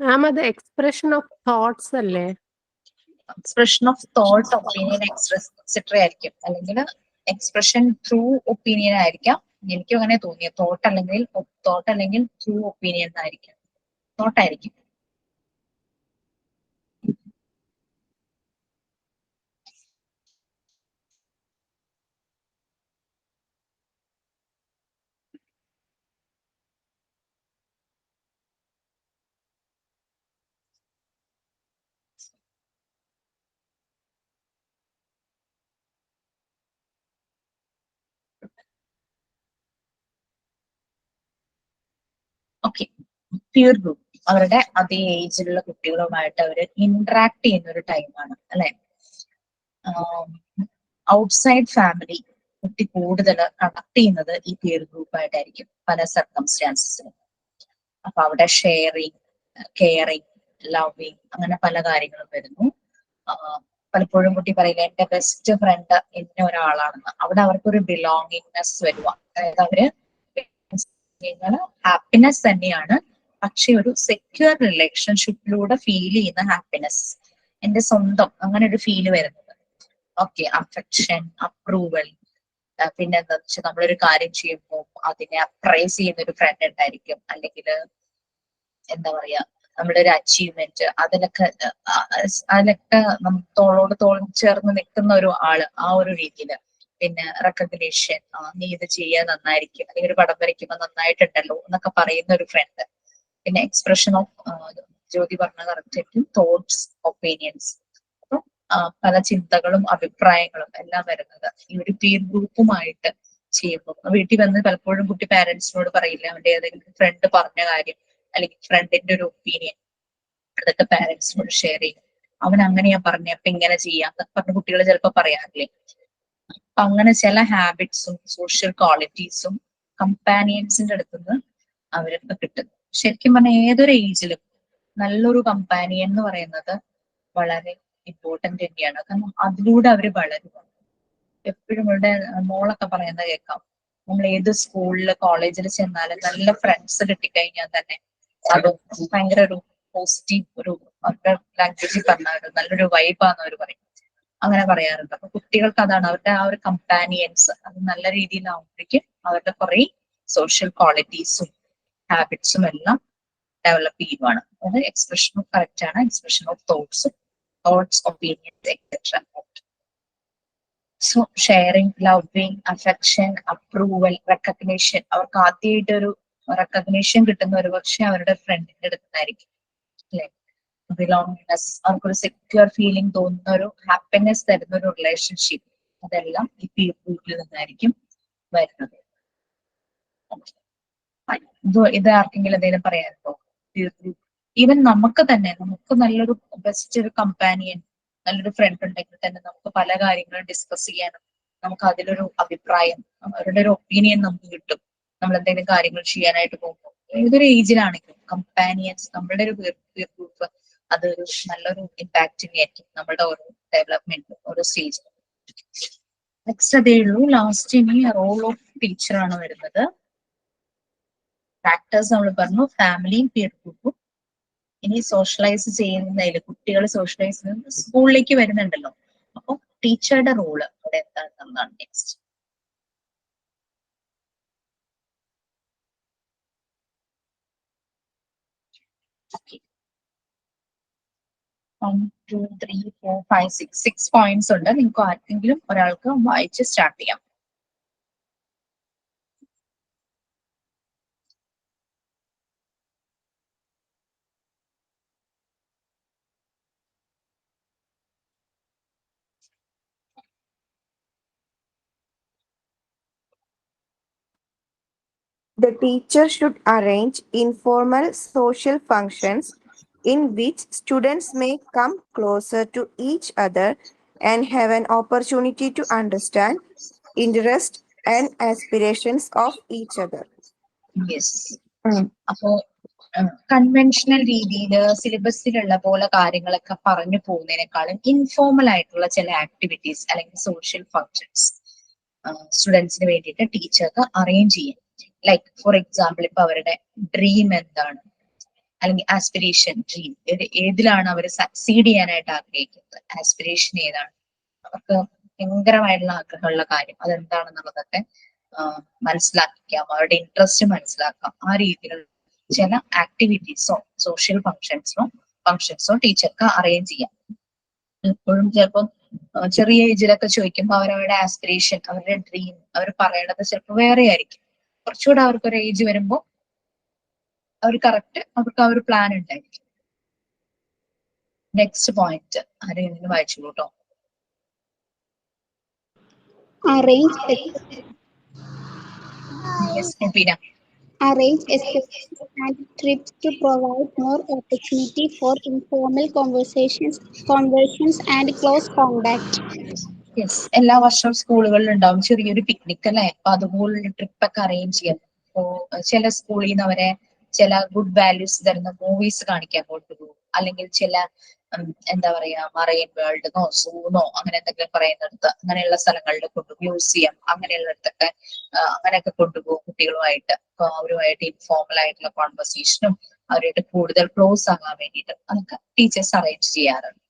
മാം അത് എക്സ്പ്രഷൻ ഓഫ് തോട്ട്സ് അല്ലേ? Expression of thought, opinion, etcetera ആയിരിക്കും. അല്ലെങ്കിൽ എക്സ്പ്രഷൻ ത്രൂ ഒപ്പീനിയൻ ആയിരിക്കാം. എനിക്കും അങ്ങനെ തോന്നിയ തോട്ട് അല്ലെങ്കിൽ ത്രൂ ഒപ്പീനിയൻ ആയിരിക്കും. തോട്ടായിരിക്കും. ഓക്കെ, പിയർ ഗ്രൂപ്പ് അവരുടെ അതേ ഏജിലുള്ള കുട്ടികളുമായിട്ട് അവർ ഇന്ററാക്ട് ചെയ്യുന്ന ഒരു ടൈമാണ് അല്ലെ. ഔട്ട്സൈഡ് ഫാമിലി കുട്ടി കൂടുതൽ കണക്ട് ചെയ്യുന്നത് ഈ പിയർ ഗ്രൂപ്പായിട്ടായിരിക്കും പല സർക്കംസ്റ്റാൻസസിലും. അപ്പൊ അവിടെ ഷെയറിങ്, കെയറിങ്, ലവിങ് അങ്ങനെ പല കാര്യങ്ങളും വരുന്നു. പലപ്പോഴും കുട്ടി പറയില്ല എന്റെ ബെസ്റ്റ് ഫ്രണ്ട് ഇന്ന ഒരാളാണെന്ന്. അവിടെ അവർക്കൊരു ബിലോങ്ങിങ്നെസ് വരുക. അതായത് അവര് ഹാപ്പിനെസ് തന്നെയാണ്, പക്ഷെ ഒരു സെക്യൂർ റിലേഷൻഷിപ്പിലൂടെ ഫീൽ ചെയ്യുന്ന ഹാപ്പിനെസ്, എന്റെ സ്വന്തം അങ്ങനെ ഒരു ഫീല് വരുന്നത്. ഓക്കെ, അഫെക്ഷൻ, അപ്രൂവൽ, പിന്നെ എന്താ വെച്ചാൽ നമ്മളൊരു കാര്യം ചെയ്യുമ്പോൾ അതിനെ അപ്രൈസ് ചെയ്യുന്ന ഒരു ഫ്രണ്ട് ഉണ്ടായിരിക്കും. അല്ലെങ്കിൽ എന്താ പറയാ, നമ്മുടെ ഒരു അച്ചീവ്മെന്റ് അതിലൊക്കെ തോളോട് തോൾ ചേർന്ന് നിൽക്കുന്ന ഒരു ആള്, ആ ഒരു രീതിയില്. പിന്നെ റെക്കഗ്നേഷൻ, നീ ഇത് ചെയ്യാൻ നന്നായിരിക്കും, അല്ലെങ്കിൽ ഒരു പടം വരയ്ക്കുമ്പോൾ നന്നായിട്ടുണ്ടല്ലോ എന്നൊക്കെ പറയുന്ന ഒരു ഫ്രണ്ട്. പിന്നെ എക്സ്പ്രഷൻ ഓഫ് ജ്യോതി പറഞ്ഞ കറക്റ്റ് തോട്ട്സ്, ഒപ്പീനിയൻസ്. അപ്പം പല ചിന്തകളും അഭിപ്രായങ്ങളും എല്ലാം വരുന്നത് ഈ ഒരു പീർ ഗ്രൂപ്പുമായിട്ട് ചെയ്യുമ്പോൾ. വീട്ടിൽ വന്ന് പലപ്പോഴും കുട്ടി പാരന്റ്സിനോട് പറയില്ല, അവന്റെ ഏതെങ്കിലും ഫ്രണ്ട് പറഞ്ഞ കാര്യം അല്ലെങ്കിൽ ഫ്രണ്ടിന്റെ ഒരു ഒപ്പീനിയൻ, അതൊക്കെ പാരന്റ്സിനോട് ഷെയർ ചെയ്യും. അവൻ അങ്ങനെയാ പറഞ്ഞ, അപ്പൊ ഇങ്ങനെ ചെയ്യാം എന്നൊക്കെ പറഞ്ഞ കുട്ടികൾ ചിലപ്പോൾ പറയാറില്ലേ. അപ്പൊ അങ്ങനെ ചില ഹാബിറ്റ്സും സോഷ്യൽ ക്വാളിറ്റീസും കമ്പാനിയൻസിന്റെ അടുത്തുനിന്ന് അവർക്ക് കിട്ടുന്നു. ശരിക്കും പറഞ്ഞാൽ ഏതൊരു ഏജിലും നല്ലൊരു കമ്പാനിയൻ എന്ന് പറയുന്നത് വളരെ ഇമ്പോർട്ടന്റ് തന്നെയാണ്. കാരണം അതിലൂടെ അവർ വളരും. എപ്പോഴും ഇവിടെ മോളൊക്കെ പറയുന്നത് കേൾക്കാം, നമ്മൾ ഏത് സ്കൂളില് കോളേജിൽ ചെന്നാലും നല്ല ഫ്രണ്ട്സ് കിട്ടിക്കഴിഞ്ഞാൽ തന്നെ അത് ഭയങ്കര ഒരു പോസിറ്റീവ്, ഒരു അവരുടെ ലാംഗ്വേജിൽ പറഞ്ഞ ഒരു നല്ലൊരു വൈബാന്ന് അവർ പറയും. അങ്ങനെ പറയാറുണ്ട്. അപ്പൊ കുട്ടികൾക്ക് അതാണ് അവരുടെ ആ ഒരു കമ്പാനിയൻസ് അത് നല്ല രീതിയിലാവുമ്പോഴേക്കും അവരുടെ കുറെ സോഷ്യൽ ക്വാളിറ്റീസും ഹാബിറ്റ്സും എല്ലാം ഡെവലപ്പ് ചെയ്യുവാണ്. അത് എക്സ്പ്രഷൻ കറക്റ്റ് ആണ്. എക്സ്പ്രഷൻ ഓഫ് തോട്ട്സും, thoughts, opinions, etcetera. So sharing, loving, affection, approval, recognition. അവർക്ക് ആദ്യമായിട്ട് ഒരു റെക്കഗ്നേഷൻ കിട്ടുന്ന ഒരു പക്ഷെ അവരുടെ ഫ്രണ്ടിന്റെ അടുത്തായിരിക്കും അല്ലെ. ബിലോങ്ങിനെസ്, അവർക്കൊരു സെക്യൂർ ഫീലിംഗ് തോന്നുന്ന ഒരു ഹാപ്പിനെസ് തരുന്ന ഒരു റിലേഷൻഷിപ്പ്, അതെല്ലാം ഈ പീർ ഗ്രൂപ്പിൽ നിന്നായിരിക്കും വരുന്നത്. ഇത് ആർക്കെങ്കിലും എന്തെങ്കിലും പറയാനുണ്ടോ? പീർ ഗ്രൂപ്പ് ഈവൻ നമുക്ക് തന്നെ, നമുക്ക് നല്ലൊരു ബെസ്റ്റ് ഒരു കമ്പാനിയൻ, നല്ലൊരു ഫ്രണ്ട് ഉണ്ടെങ്കിൽ തന്നെ നമുക്ക് പല കാര്യങ്ങളും ഡിസ്കസ് ചെയ്യാനും നമുക്ക് അതിലൊരു അഭിപ്രായം, അവരുടെ ഒരു ഒപ്പീനിയൻ നമുക്ക് കിട്ടും. നമ്മൾ എന്തെങ്കിലും കാര്യങ്ങൾ ചെയ്യാനായിട്ട് പോകുമ്പോൾ ഏതൊരു ഏജിലാണെങ്കിലും കമ്പാനിയൻസ്, നമ്മളുടെ ഒരു പീർ ഗ്രൂപ്പ് അതൊരു നല്ലൊരു ഇമ്പാക്റ്റിംഗ് ആയിരിക്കും നമ്മളുടെ ഓരോ ഡെവലപ്മെന്റ്, ഓരോ സ്റ്റേജ്. നെക്സ്റ്റ് അതേ ഉള്ളൂ. ലാസ്റ്റ് ഇനി റോൾ ഓഫ് ടീച്ചർ ആണ് വരുന്നത്. ഫാക്ടേഴ്സ് നമ്മൾ പറഞ്ഞു, ഫാമിലിയും പീർ ഗ്രൂപ്പും. ഇനി സോഷ്യലൈസ് ചെയ്യുന്നതിൽ കുട്ടികൾ സോഷ്യലൈസ് ചെയ്യുന്നത് സ്കൂളിലേക്ക് വരുന്നുണ്ടല്ലോ, അപ്പൊ ടീച്ചറുടെ റോള് അവിടെ എന്താണെന്നാണ് നെക്സ്റ്റ്. ഓക്കെ, 1 2 3 4 5 6 പോയിന്റ്സ് ഉണ്ട്. നിങ്ങൾക്ക് ആർക്കെങ്കിലും ഒരാൾക്ക് വായിച്ച് സ്റ്റാർട്ട് ചെയ്യാം. The teacher should arrange informal social functions in which students may come closer to each other and have an opportunity to understand interest and aspirations of each other. Yes. അപ്പോ conventional രീതിയിൽ സിലബസിലുള്ള പോലെ കാര്യങ്ങളൊക്കെ പറഞ്ഞു പോകുന്നതിനേക്കാളും informal ആയിട്ടുള്ള ചില activities അല്ലെങ്കിൽ social functions സ്റ്റുഡൻസിന് വേണ്ടിയിട്ട് ടീച്ചർക്ക് അറേഞ്ച് ചെയ്യാം. ലൈക്ക് ഫോർ എക്സാമ്പിൾ, ഇപ്പൊ അവരുടെ ഡ്രീം എന്താണ്, അല്ലെങ്കിൽ ആസ്പിരേഷൻ, ഡ്രീം, ഏതിലാണ് അവർ സക്സീഡ് ചെയ്യാനായിട്ട് ആഗ്രഹിക്കുന്നത്, ആസ്പിരേഷൻ ഏതാണ്, അവർക്ക് ഭയങ്കരമായിട്ടുള്ള ആഗ്രഹമുള്ള കാര്യം അതെന്താണെന്നുള്ളതൊക്കെ മനസ്സിലാക്കിക്കാം, അവരുടെ ഇൻട്രസ്റ്റ് മനസ്സിലാക്കാം. ആ രീതിയിലുള്ള ചില ആക്ടിവിറ്റീസോ സോഷ്യൽ ഫങ്ഷൻസോ ടീച്ചർക്ക് അറേഞ്ച് ചെയ്യാം. എപ്പോഴും ചിലപ്പോൾ ചെറിയ ഏജിലൊക്കെ ചോദിക്കുമ്പോൾ അവരവരുടെ ആസ്പിരേഷൻ, അവരുടെ ഡ്രീം അവർ പറയണത് ചിലപ്പോൾ വേറെ ആയിരിക്കും. കുറച്ചുകൂടെ അവർക്ക് ഒരു ഏജ് വരുമ്പോൾ അവർക്ക് ആ ഒരു പ്ലാൻ ഉണ്ടായിരിക്കും. നെക്സ്റ്റ് പോയിന്റ് ആരെങ്കിലും വായിച്ചു കേട്ടോ. Arrange yes Mubeena. arrange excursions and trips to provide more opportunity for informal conversations and close contact. Yes, എല്ലാ വർഷവും സ്കൂളുകളിൽ ഉണ്ടാവും ചെറിയൊരു പിക്നിക് അല്ലെ, അപ്പൊ അതുപോലുള്ള ട്രിപ്പ് ഒക്കെ അറേഞ്ച് ചെയ്യാം. അപ്പോ ചില സ്കൂളിൽ നിന്ന് അവരെ ചില ഗുഡ് വാല്യൂസ് തരുന്ന മൂവീസ് കാണിക്കാൻ കൊണ്ടുപോകും, അല്ലെങ്കിൽ ചില എന്താ പറയാ മറൈൻ വേൾഡെന്നോ സൂന്നോ അങ്ങനെ എന്തെങ്കിലും പറയുന്നിടത്ത് അങ്ങനെയുള്ള സ്ഥലങ്ങളിൽ കൊണ്ടുപോകും, മ്യൂസിയം അങ്ങനെയുള്ളിടത്തൊക്കെ അങ്ങനെയൊക്കെ കൊണ്ടുപോകും കുട്ടികളുമായിട്ട്. അപ്പൊ അവരുമായിട്ട് ഇൻഫോർമൽ ആയിട്ടുള്ള കോൺവെർസേഷനും അവരായിട്ട് കൂടുതൽ ക്ലോസ് ആകാൻ വേണ്ടിയിട്ട് അതൊക്കെ ടീച്ചേഴ്സ് അറേഞ്ച് ചെയ്യാറുണ്ട്.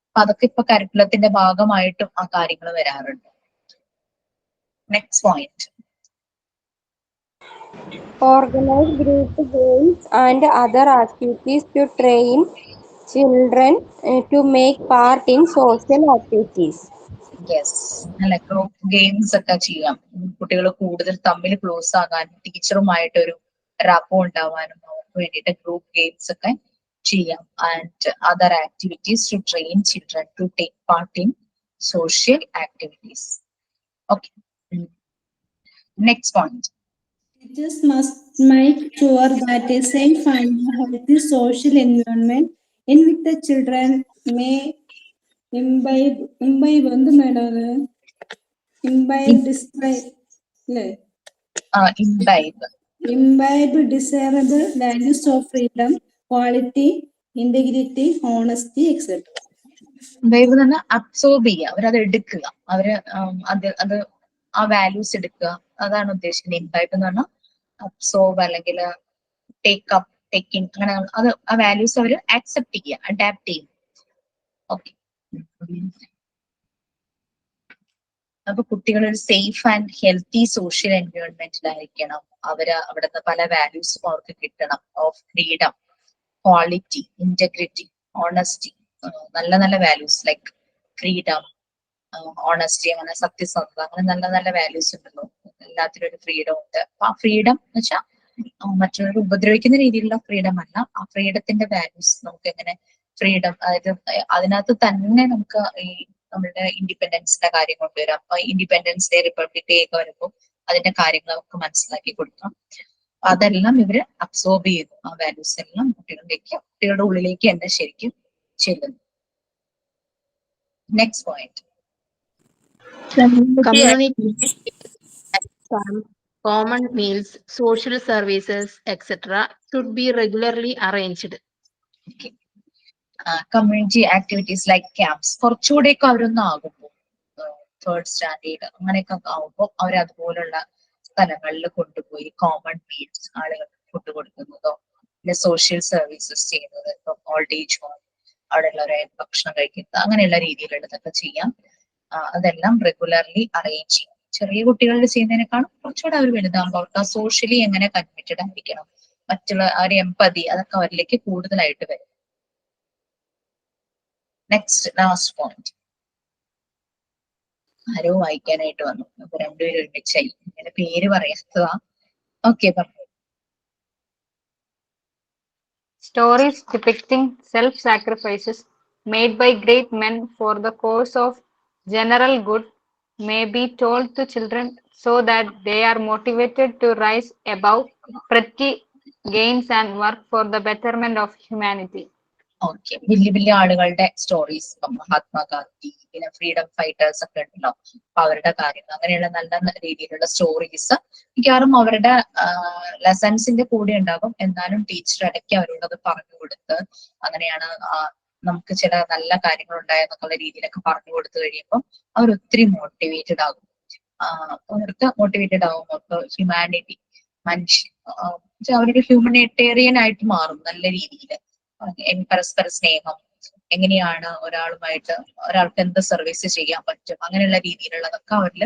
അപ്പൊ അതൊക്കെ ഇപ്പൊ കരിക്കുലത്തിന്റെ ഭാഗമായിട്ടും ആ കാര്യങ്ങൾ വരാറുണ്ട്. Next point. Organize group games and other activities to train children to make part in social activities. Yes, അല്ല ഗ്രൂപ്പ് ഗെയിംസ് ഒക്കെ ചെയ്യാം. കുട്ടികൾ കൂടുതൽ തമ്മിൽ ക്ലോസ് ആകാനും ടീച്ചറുമായിട്ട് ഒരു റാപ്പോ ഉണ്ടാവാനും അവർക്ക് വേണ്ടിയിട്ട് ഗ്രൂപ്പ് ഗെയിംസ് ഒക്കെ ചെയ്യാം. And other activities to train children to take part in social activities. Okay, next point. Teachers must make sure that a safe and healthy social environment in which the children may imbibe வந்து madam imbibe desirable values of freedom, quality, integrity, honesty, etc. Imbibe തന്നെ absorb ചെയ്യുക, അവരത് എടുക്കുക, അവര് അത് ആ values എടുക്കുക, അതാണ് ഉദ്ദേശിക്കുന്നത്. ഇംബൈബ് എന്ന് പറഞ്ഞാൽ അബ്സോർബ് അല്ലെങ്കിൽ ടേക്കിംഗ് അങ്ങനെ അത് ആ വാല്യൂസ് അവർ ആക്സെപ്റ്റ് ചെയ്യുക, അഡാപ്റ്റ് ചെയ്യും. ഓക്കെ, അപ്പൊ കുട്ടികൾ ഒരു സേഫ് ആൻഡ് ഹെൽത്തി സോഷ്യൽ എൻവയോൺമെന്റിലായിരിക്കണം. അവിടുന്ന് പല വാല്യൂസും അവർക്ക് കിട്ടണം. Of freedom, quality, integrity, honesty, നല്ല നല്ല വാല്യൂസ് ലൈക്ക് ഫ്രീഡം, ഓണസ്റ്റി, അങ്ങനെ സത്യസന്ധത, അങ്ങനെ നല്ല നല്ല വാല്യൂസ് ഉണ്ടല്ലോ. എല്ലാത്തിനും ഒരു ഫ്രീഡം ഉണ്ട്. അപ്പൊ ആ ഫ്രീഡം എന്ന് വെച്ചാൽ മറ്റുള്ളവർ ഉപദ്രവിക്കുന്ന രീതിയിലുള്ള ഫ്രീഡം അല്ല. ആ ഫ്രീഡത്തിന്റെ വാല്യൂസ് നമുക്ക് എങ്ങനെ ഫ്രീഡം, അതായത് അതിനകത്ത് തന്നെ നമുക്ക് ഈ നമ്മളുടെ ഇൻഡിപെൻഡൻസിന്റെ കാര്യം കൊണ്ടുവരാം. അപ്പൊ ഇൻഡിപെൻഡൻസ് ഡേ, റിപ്പബ്ലിക് ഡേ ഒക്കെ വരുമ്പോൾ അതിന്റെ കാര്യങ്ങൾ നമുക്ക് മനസ്സിലാക്കി കൊടുക്കാം. അതെല്ലാം ഇവര് അബ്സോർബ് ചെയ്യുന്നു. ആ വാല്യൂസ് എല്ലാം കുട്ടികളുടെ ഉള്ളിലേക്ക് തന്നെ ശരിക്കും ചെല്ലുന്നു. Next point. Community common meals, social services, etc. should be regularly arranged. Okay. Community activities like camps കുറച്ചുകൂടെയൊക്കെ അവരൊന്നും ആകുമ്പോൾ തേർഡ് സ്റ്റാൻഡേർഡ് അങ്ങനെയൊക്കെ ആകുമ്പോൾ അവർ അതുപോലുള്ള സ്ഥലങ്ങളിൽ കൊണ്ടുപോയി കോമൺ മീൽസ് ആളുകൾക്ക് ഫുഡ് കൊടുക്കുന്നതോ പിന്നെ സോഷ്യൽ സർവീസസ് ചെയ്യുന്നത്, ഇപ്പം ഓൾഡ് ഏജ് ഹോം അവിടെയുള്ളവരെ ഭക്ഷണം കഴിക്കുന്നത് അങ്ങനെയുള്ള രീതിയിലുള്ളതൊക്കെ ചെയ്യാം. അതെല്ലാം റെഗുലർലി അറേഞ്ച് ചെയ്യാം. ചെറിയ കുട്ടികളുടെ ചെയ്യുന്നതിനേക്കാളും കുറച്ചുകൂടെ അവർ വലുതാകുമ്പോൾ അവർക്ക് ആ സോഷ്യലി എങ്ങനെ കൺമിറ്റഡ് ആയിരിക്കണം, മറ്റുള്ള ആ ഒരു എംപതി അതൊക്കെ അവരിലേക്ക് കൂടുതലായിട്ട് വരും. Next last point. ആരോ വായിക്കാനായിട്ട് വന്നു, അപ്പൊ രണ്ടുപേരും ഒരുമിച്ചായി. ഇങ്ങനെ പേര് പറയാത്തതാ. ഓക്കെ, പറഞ്ഞു. Stories depicting self-sacrifices made by great men for the cause of general good may be told to children so that they are motivated to rise above petty gains and work for the betterment of humanity. Okay, വലിയ വലിയ ആളുകളുടെ stories, ഇപ്പം മഹാത്മാഗാന്ധി, പിന്നെ freedom fighters ഒക്കെ ഉണ്ടല്ലോ, അപ്പൊ അവരുടെ കാര്യങ്ങൾ അങ്ങനെയുള്ള നല്ല രീതിയിലുള്ള സ്റ്റോറീസ് മിക്കവാറും അവരുടെ ലെസൺസിന്റെ കൂടെ ഉണ്ടാകും. എന്നാലും ടീച്ചർ ഇടയ്ക്ക് അവരോടത് പറഞ്ഞു കൊടുത്ത് അങ്ങനെയാണ് നമുക്ക് ചില നല്ല കാര്യങ്ങൾ ഉണ്ടായെന്നൊക്കെയുള്ള രീതിയിലൊക്കെ പറഞ്ഞു കൊടുത്തു കഴിയുമ്പോൾ അവർ ഒത്തിരി മോട്ടിവേറ്റഡ് ആകും. അവർക്ക് മോട്ടിവേറ്റഡ് ആകും. അപ്പൊ ഹ്യൂമാനിറ്റി, മനുഷ്യ അവരൊരു ഹ്യൂമനിറ്റേറിയൻ ആയിട്ട് മാറും നല്ല രീതിയിൽ. പരസ്പര സ്നേഹം, എങ്ങനെയാണ് ഒരാൾക്ക് എന്ത് സർവീസ് ചെയ്യാൻ പറ്റും, അങ്ങനെയുള്ള രീതിയിലുള്ളതൊക്കെ അവരിൽ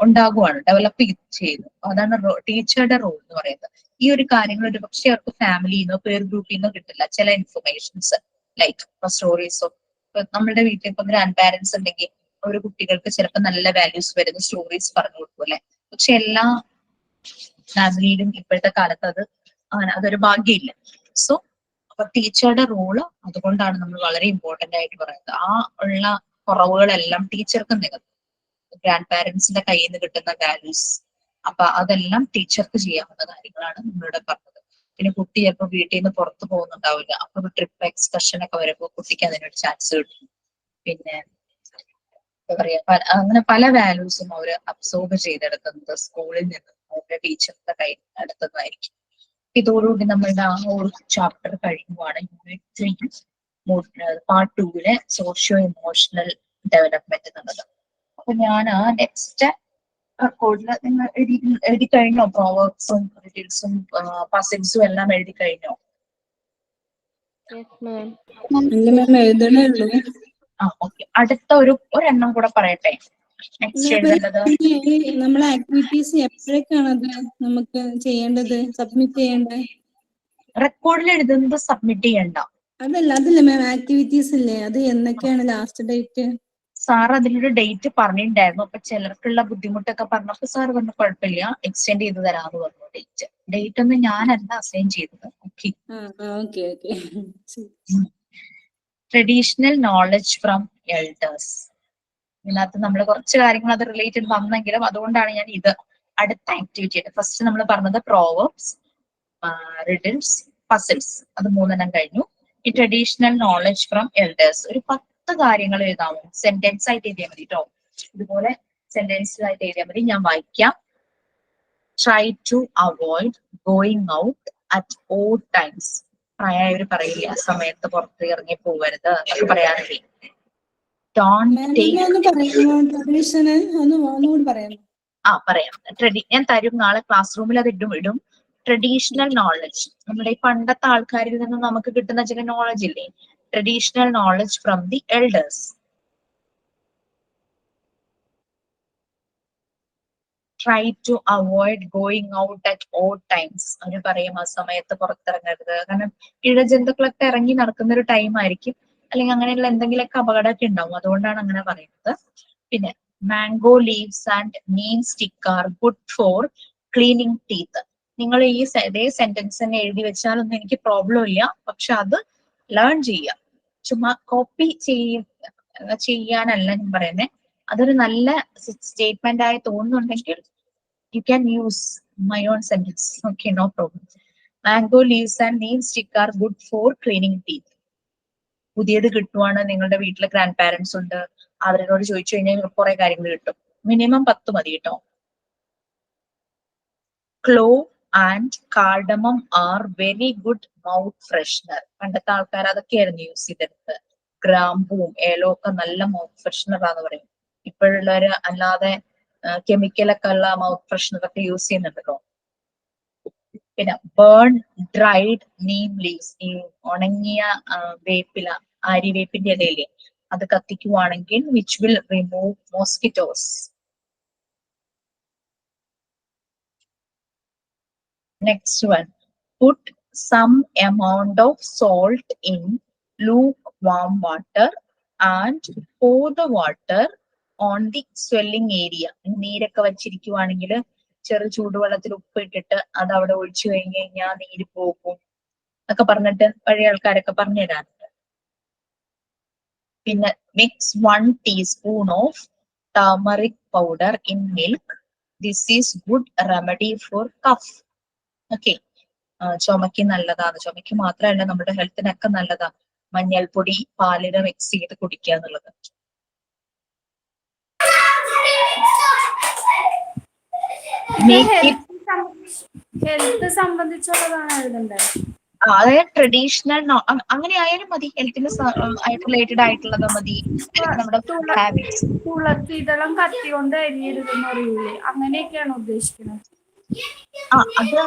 ഉണ്ടാകുവാണ്, ഡെവലപ്പ് ചെയ്യുന്നു. അതാണ് ടീച്ചറുടെ റോൾ എന്ന് പറയുന്നത്. ഈ ഒരു കാര്യങ്ങൾ ഒരു പക്ഷെ അവർക്ക് ഫാമിലിന്നോ പേർ ഗ്രൂപ്പിൽ നിന്നോ കിട്ടില്ല. ചില ഇൻഫർമേഷൻസ് ലൈക്ക് സ്റ്റോറീസോ, നമ്മുടെ വീട്ടിൽ ഇപ്പൊ ഗ്രാൻഡ് പാരന്റ്സ് ഉണ്ടെങ്കിൽ ഒരു കുട്ടികൾക്ക് ചിലപ്പോൾ നല്ല വാല്യൂസ് വരുന്ന സ്റ്റോറീസ് പറഞ്ഞു കൊടുക്കും അല്ലെ. പക്ഷെ എല്ലാ ഫാമിലിയിലും ഇപ്പോഴത്തെ കാലത്ത് അതൊരു ഭാഗ്യമില്ല. സോ അപ്പൊ ടീച്ചറുടെ റോള് അതുകൊണ്ടാണ് നമ്മൾ വളരെ ഇമ്പോർട്ടന്റ് ആയിട്ട് പറയുന്നത്. ആ ഉള്ള കുറവുകളെല്ലാം ടീച്ചർക്ക് നികത്തും. ഗ്രാൻഡ് പാരന്റ്സിന്റെ കയ്യിൽ നിന്ന് കിട്ടുന്ന വാല്യൂസ്, അപ്പൊ അതെല്ലാം ടീച്ചർക്ക് ചെയ്യാവുന്ന കാര്യങ്ങളാണ് നമ്മളിവിടെ പറഞ്ഞത്. പിന്നെ കുട്ടി ചിലപ്പോൾ വീട്ടിൽ നിന്ന് പുറത്തു പോകുന്നുണ്ടാവില്ല, അപ്പൊ ഒരു ട്രിപ്പ് എക്സ്കർഷൻ ഒക്കെ വരുമ്പോൾ കുട്ടിക്ക് അതിനൊരു ചാൻസ് കിട്ടും. പിന്നെ എന്താ പറയാ, അങ്ങനെ പല വാല്യൂസും അവര് അബ്സോർബ് ചെയ്തെടുക്കുന്നത് സ്കൂളിൽ നിന്ന് അവരുടെ ടീച്ചറിന്റെ കയ്യിൽ എടുത്തതായിരിക്കും. ഇതോടുകൂടി നമ്മളുടെ ആ ഒരു ചാപ്റ്റർ കഴിയുവാണ്. Unit 3 part 2 socio emotional development എന്നുള്ളത്. അപ്പൊ ഞാൻ നെക്സ്റ്റ് റെക്കോർഡിൽ നിങ്ങൾ എഴുതി കഴിഞ്ഞോ? പ്രോവർബ്സും റിഡിൽസും പസിൽസും എല്ലാം എഴുതി കഴിഞ്ഞോ? അല്ല മാം, എഴുതണേ ഉള്ളൂ. ഓക്കെ. അടുത്ത ഒരെണ്ണം കൂടെ പറയട്ടെ. നെക്സ്റ്റ് എഴുതേണ്ടത് നമ്മളെ ആക്ടിവിറ്റീസ് എപ്പോഴേക്കാണ് അത് നമുക്ക് ചെയ്യേണ്ടത്, സബ്മിറ്റ് ചെയ്യേണ്ടത്? റെക്കോർഡിൽ എഴുതുന്നത് സബ്മിറ്റ് ചെയ്യണ്ട. അതല്ല മാം, ആക്ടിവിറ്റീസ് ഇല്ലേ, അത് എന്നൊക്കെയാണ് ലാസ്റ്റ് ഡേറ്റ്? സാർ അതിലൊരു ഡേറ്റ് പറഞ്ഞിട്ടുണ്ടായിരുന്നു. അപ്പൊ ചിലർക്കുള്ള ബുദ്ധിമുട്ടൊക്കെ പറഞ്ഞപ്പോ സാർ പറഞ്ഞു കുഴപ്പമില്ല, എക്സ്റ്റെൻഡ് ചെയ്ത് തരാമെന്ന് പറഞ്ഞു. ഡേറ്റ് ഒന്നും ഞാനല്ല അസൈൻ ചെയ്തത്. Okay. Traditional knowledge from elders. ഇതിനകത്ത് നമ്മൾ കുറച്ച് കാര്യങ്ങൾ അത് റിലേറ്റഡ് വന്നെങ്കിലും അതുകൊണ്ടാണ് ഞാൻ ഇത് അടുത്ത ആക്ടിവിറ്റി ആയിട്ട് ഫസ്റ്റ് നമ്മൾ പറഞ്ഞത് പ്രോവർബ്സ്, റിഡിൽസ്, പസിൽസ്, അത് 3 കഴിഞ്ഞു. ഈ ട്രഡീഷണൽ നോളജ് ഫ്രം എൽഡേഴ്സ് ഒരു 10 കാര്യങ്ങൾ എഴുതാമോ? സെന്റൻസ് ആയിട്ട് എഴുതിയാൽ മതി കേട്ടോ. ഇതുപോലെ സെന്റൻസ് ആയിട്ട് എഴുതിയാൽ മതി. ഞാൻ വായിക്കാം. Try to avoid going out at all times. പ്രായമായവർ പറയില്ല ആ സമയത്ത് പുറത്ത് ഇറങ്ങി പോകരുത് എന്നൊക്കെ പറയാറില്ലേ. പറയാം. ഞാൻ തരും, നാളെ ക്ലാസ് റൂമിൽ അത് ഇടും. ട്രഡീഷണൽ നോളജ്, നമ്മുടെ ഈ പണ്ടത്തെ ആൾക്കാരിൽ നിന്ന് നമുക്ക് കിട്ടുന്ന ചില നോളജ് ഇല്ലേ, traditional knowledge from the elders. Try to avoid going out at all times. അവര് പറയും ആ സമയത്ത് പുറത്തിറങ്ങരുത്, കാരണം ഇഴജന്തുക്കളൊക്കെ ഇറങ്ങി നടക്കുന്ന ഒരു ടൈം ആയിരിക്കും, അല്ലെങ്കിൽ അങ്ങനെയുള്ള എന്തെങ്കിലുമൊക്കെ അപകടമൊക്കെ ഉണ്ടാവും. അതുകൊണ്ടാണ് അങ്ങനെ പറയുന്നത്. പിന്നെ mango leaves and Neem stick are good for cleaning teeth. നിങ്ങൾ ഇതേ സെന്റൻസ് തന്നെ എഴുതി വെച്ചാലൊന്നും എനിക്ക് പ്രോബ്ലം ഇല്ല, പക്ഷെ അത് ലേൺ ചെയ്യുക. ചുമ്മാ കോപ്പി ചെയ്യാനല്ല ഞാൻ പറയുന്നത്. അതൊരു നല്ല സ്റ്റേറ്റ്മെന്റ് ആയി തോന്നുന്നുണ്ടെങ്കിൽ you can use my own sentence. Okay, no problem. Mango leaves and neem stick are good for cleaning teeth. പുതിയത് കിട്ടുവാണ്, നിങ്ങളുടെ വീട്ടിലെ ഗ്രാൻഡ് പാരന്റ്സ് ഉണ്ട്, അവരോട് ചോദിച്ചു കഴിഞ്ഞാൽ കുറെ കാര്യങ്ങൾ കിട്ടും. മിനിമം 10 മതി കേട്ടോ. Clove and cardamom are very good mouth freshener. പണ്ടത്തെ ആൾക്കാർ അതൊക്കെയായിരുന്നു യൂസ് ചെയ്തെടുത്ത്. ഗ്രാമ്പൂവും ഏലവും ഒക്കെ നല്ല മൗത്ത് ഫ്രഷ്നർ ആന്ന് പറയും. ഇപ്പോഴുള്ളവര് അല്ലാതെ കെമിക്കലൊക്കെ ഉള്ള മൗത്ത് ഫ്രഷ്നർ ഒക്കെ യൂസ് ചെയ്യുന്നുണ്ടല്ലോ. പിന്നെ ബേൺ ഡ്രൈഡ് നീം ലീവ്സ്, ഈ ഉണങ്ങിയ വേപ്പില, ആര്യവേപ്പിന്റെ ഇലയില്ലേ, അത് കത്തിക്കുവാണെങ്കിൽ which will remove mosquitoes. Next one, put some amount of salt in lukewarm water and pour the water on the swelling area. നീരൊക്കെ വച്ചിരിക്കുവാണെങ്കിൽ ചെറു ചൂടുവെള്ളത്തിൽ ഉപ്പ് ഇട്ടിട്ട് അത് അവിടെ ഒഴിച്ചു കഴിഞ്ഞ് കഴിഞ്ഞാൽ നീര് പോകും ഒക്കെ പറഞ്ഞിട്ട് പഴയ ആൾക്കാരൊക്കെ പറഞ്ഞു തരാറുണ്ട്. പിന്നെ mix 1 teaspoon of turmeric powder in milk. This is good remedy for cough. Okay, ചുമക്ക് നല്ലതാണ്. ചുമക്ക് മാത്രമല്ല നമ്മുടെ ഹെൽത്തിനൊക്കെ നല്ലതാണ് മഞ്ഞൾപ്പൊടി പാലിനെ മിക്സ് ചെയ്ത് കുടിക്കുക എന്നുള്ളത്. ഹെൽത്ത് സംബന്ധിച്ചുള്ളതാണ് എഴുതേണ്ടത്. അതായത് ട്രഡീഷണൽ അങ്ങനെ ആയാലും മതി, ഹെൽത്തിന് റിലേറ്റഡ് ആയിട്ടുള്ളത് മതി. നമ്മുടെ ഹാബിറ്റ്സ്. തുളസിതളം കത്തി കൊണ്ട് അരിയരുതെന്ന് അറിയില്ലേ, അങ്ങനെയൊക്കെയാണ് ഉദ്ദേശിക്കുന്നത്. അത്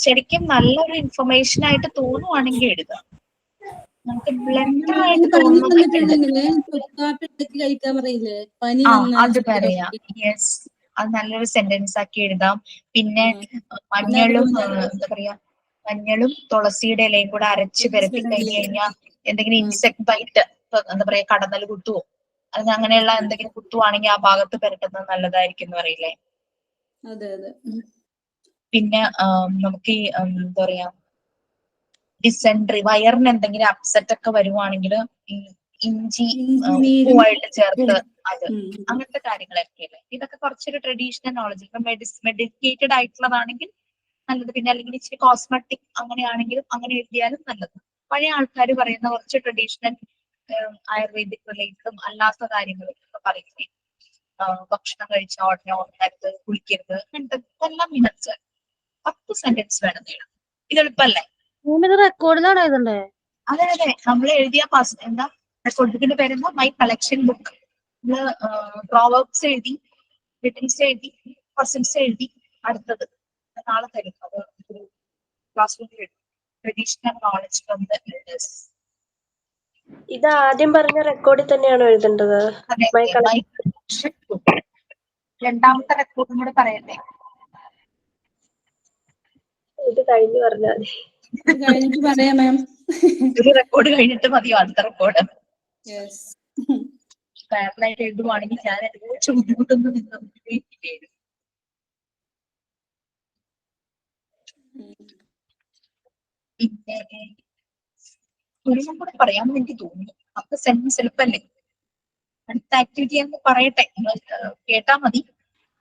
ശരിക്കും നല്ലൊരു ഇൻഫർമേഷൻ ആയിട്ട് തോന്നുവാണെങ്കിൽ എഴുതാം. നമുക്ക് ബ്ലണ്ടർ ആയിട്ട് പനി തോന്നുന്നതൊക്കെ എഴുതാം. വന്നിട്ടുണ്ടെങ്കില് ചുക്കാപ്പി ഇട്ടിട്ട് കഴിക്കാൻ പറയില്ലേ? പനി അത് വന്നാൽ പറയാം. യെസ്, അത് നല്ലൊരു സെന്റൻസ് ആക്കി എഴുതാം. പിന്നെ മഞ്ഞളും എന്താ പറയാ, മഞ്ഞളും തുളസിയുടെ ഇലയും കൂടെ അരച്ച് പെരട്ടി കഴിഞ്ഞു കഴിഞ്ഞാൽ എന്തെങ്കിലും ഇൻസെക്ട് ബൈറ്റ്, എന്താ പറയാ, കടന്നൽ കുത്തുവോ അത് അങ്ങനെയുള്ള എന്തെങ്കിലും കുത്തുവാണെങ്കിൽ ആ ഭാഗത്ത് പെരട്ടുന്നത് നല്ലതായിരിക്കും എന്ന് പറയില്ലേ. അതെ അതെ. പിന്നെ നമുക്ക് ഈ എന്താ പറയാ, ഡിസെൻട്രി, വയറിന് എന്തെങ്കിലും അപ്സെറ്റ് ഒക്കെ വരുവാണെങ്കിൽ ഈ ഇഞ്ചി ഉപ്പുമായിട്ട് ചേർത്ത് അത് അങ്ങനത്തെ കാര്യങ്ങളൊക്കെ അല്ലേ. ഇതൊക്കെ കുറച്ചൊരു ട്രഡീഷണൽ നോളജ്. ഇപ്പൊ മെഡിക്കേറ്റഡ് ആയിട്ടുള്ളതാണെങ്കിൽ നല്ലത്. പിന്നെ അല്ലെങ്കിൽ ഇച്ചിരി കോസ്മെറ്റിക് അങ്ങനെയാണെങ്കിലും അങ്ങനെ എഴുതിയാലും നല്ലത്. പഴയ ആൾക്കാർ പറയുന്ന കുറച്ച് ട്രഡീഷണൽ ആയുർവേദിക് റിലേറ്റഡും അല്ലാത്ത കാര്യങ്ങളൊക്കെ പറയുന്നത്, ഭക്ഷണം കഴിച്ച ഉടനെ ഉണരരുത്, കുളിക്കരുത്, അങ്ങനത്തെ എല്ലാം മിനിറ്റ്സ് 10 സെന്റൻസ് വേണം നേടാം. ഇത് എളുപ്പല്ലേ? റെക്കോർഡിലാണ് എഴുതണ്ടേ? അതെ അതെ, നമ്മൾ എഴുതിയ എന്താ റെക്കോർഡിന്റെ പേരെന്താ? My collection book. നമ്മള് പ്രോവേർബ്സ് എഴുതി, റിട്ടൻസ് എഴുതി, പെർസൻസ് എഴുതി. അടുത്തത് നാളെ തരും. അത് ക്ലാസ് റൂമിൽ എഴുതും. Traditional knowledge from the elders. ഇത് ആദ്യം പറഞ്ഞ റെക്കോർഡിൽ തന്നെയാണോ എഴുതേണ്ടത്? രണ്ടാമത്തെ റെക്കോർഡും കൂടെ പറയട്ടെ? ഇത് കഴിഞ്ഞു പറഞ്ഞാൽ കഴിഞ്ഞിട്ട് പറയാം മാം. ഒരു റെക്കോർഡ് കഴിഞ്ഞിട്ട് മതിയോ അടുത്ത റെക്കോർഡ്? പാരലായിട്ട് എഴുതുവാണെങ്കിൽ ഞാൻ കുറച്ച് ബുദ്ധിമുട്ടൊന്നും പിന്നെ ഒരെണ്ണം കൂടെ പറയാമെന്ന് എനിക്ക് തോന്നുന്നു. അപ്പൊ സെന്റൻസ് എളുപ്പല്ലേ? അടുത്ത ആക്ടിവിറ്റി എന്ന് പറയട്ടെ, നിങ്ങൾ കേട്ടാ മതി.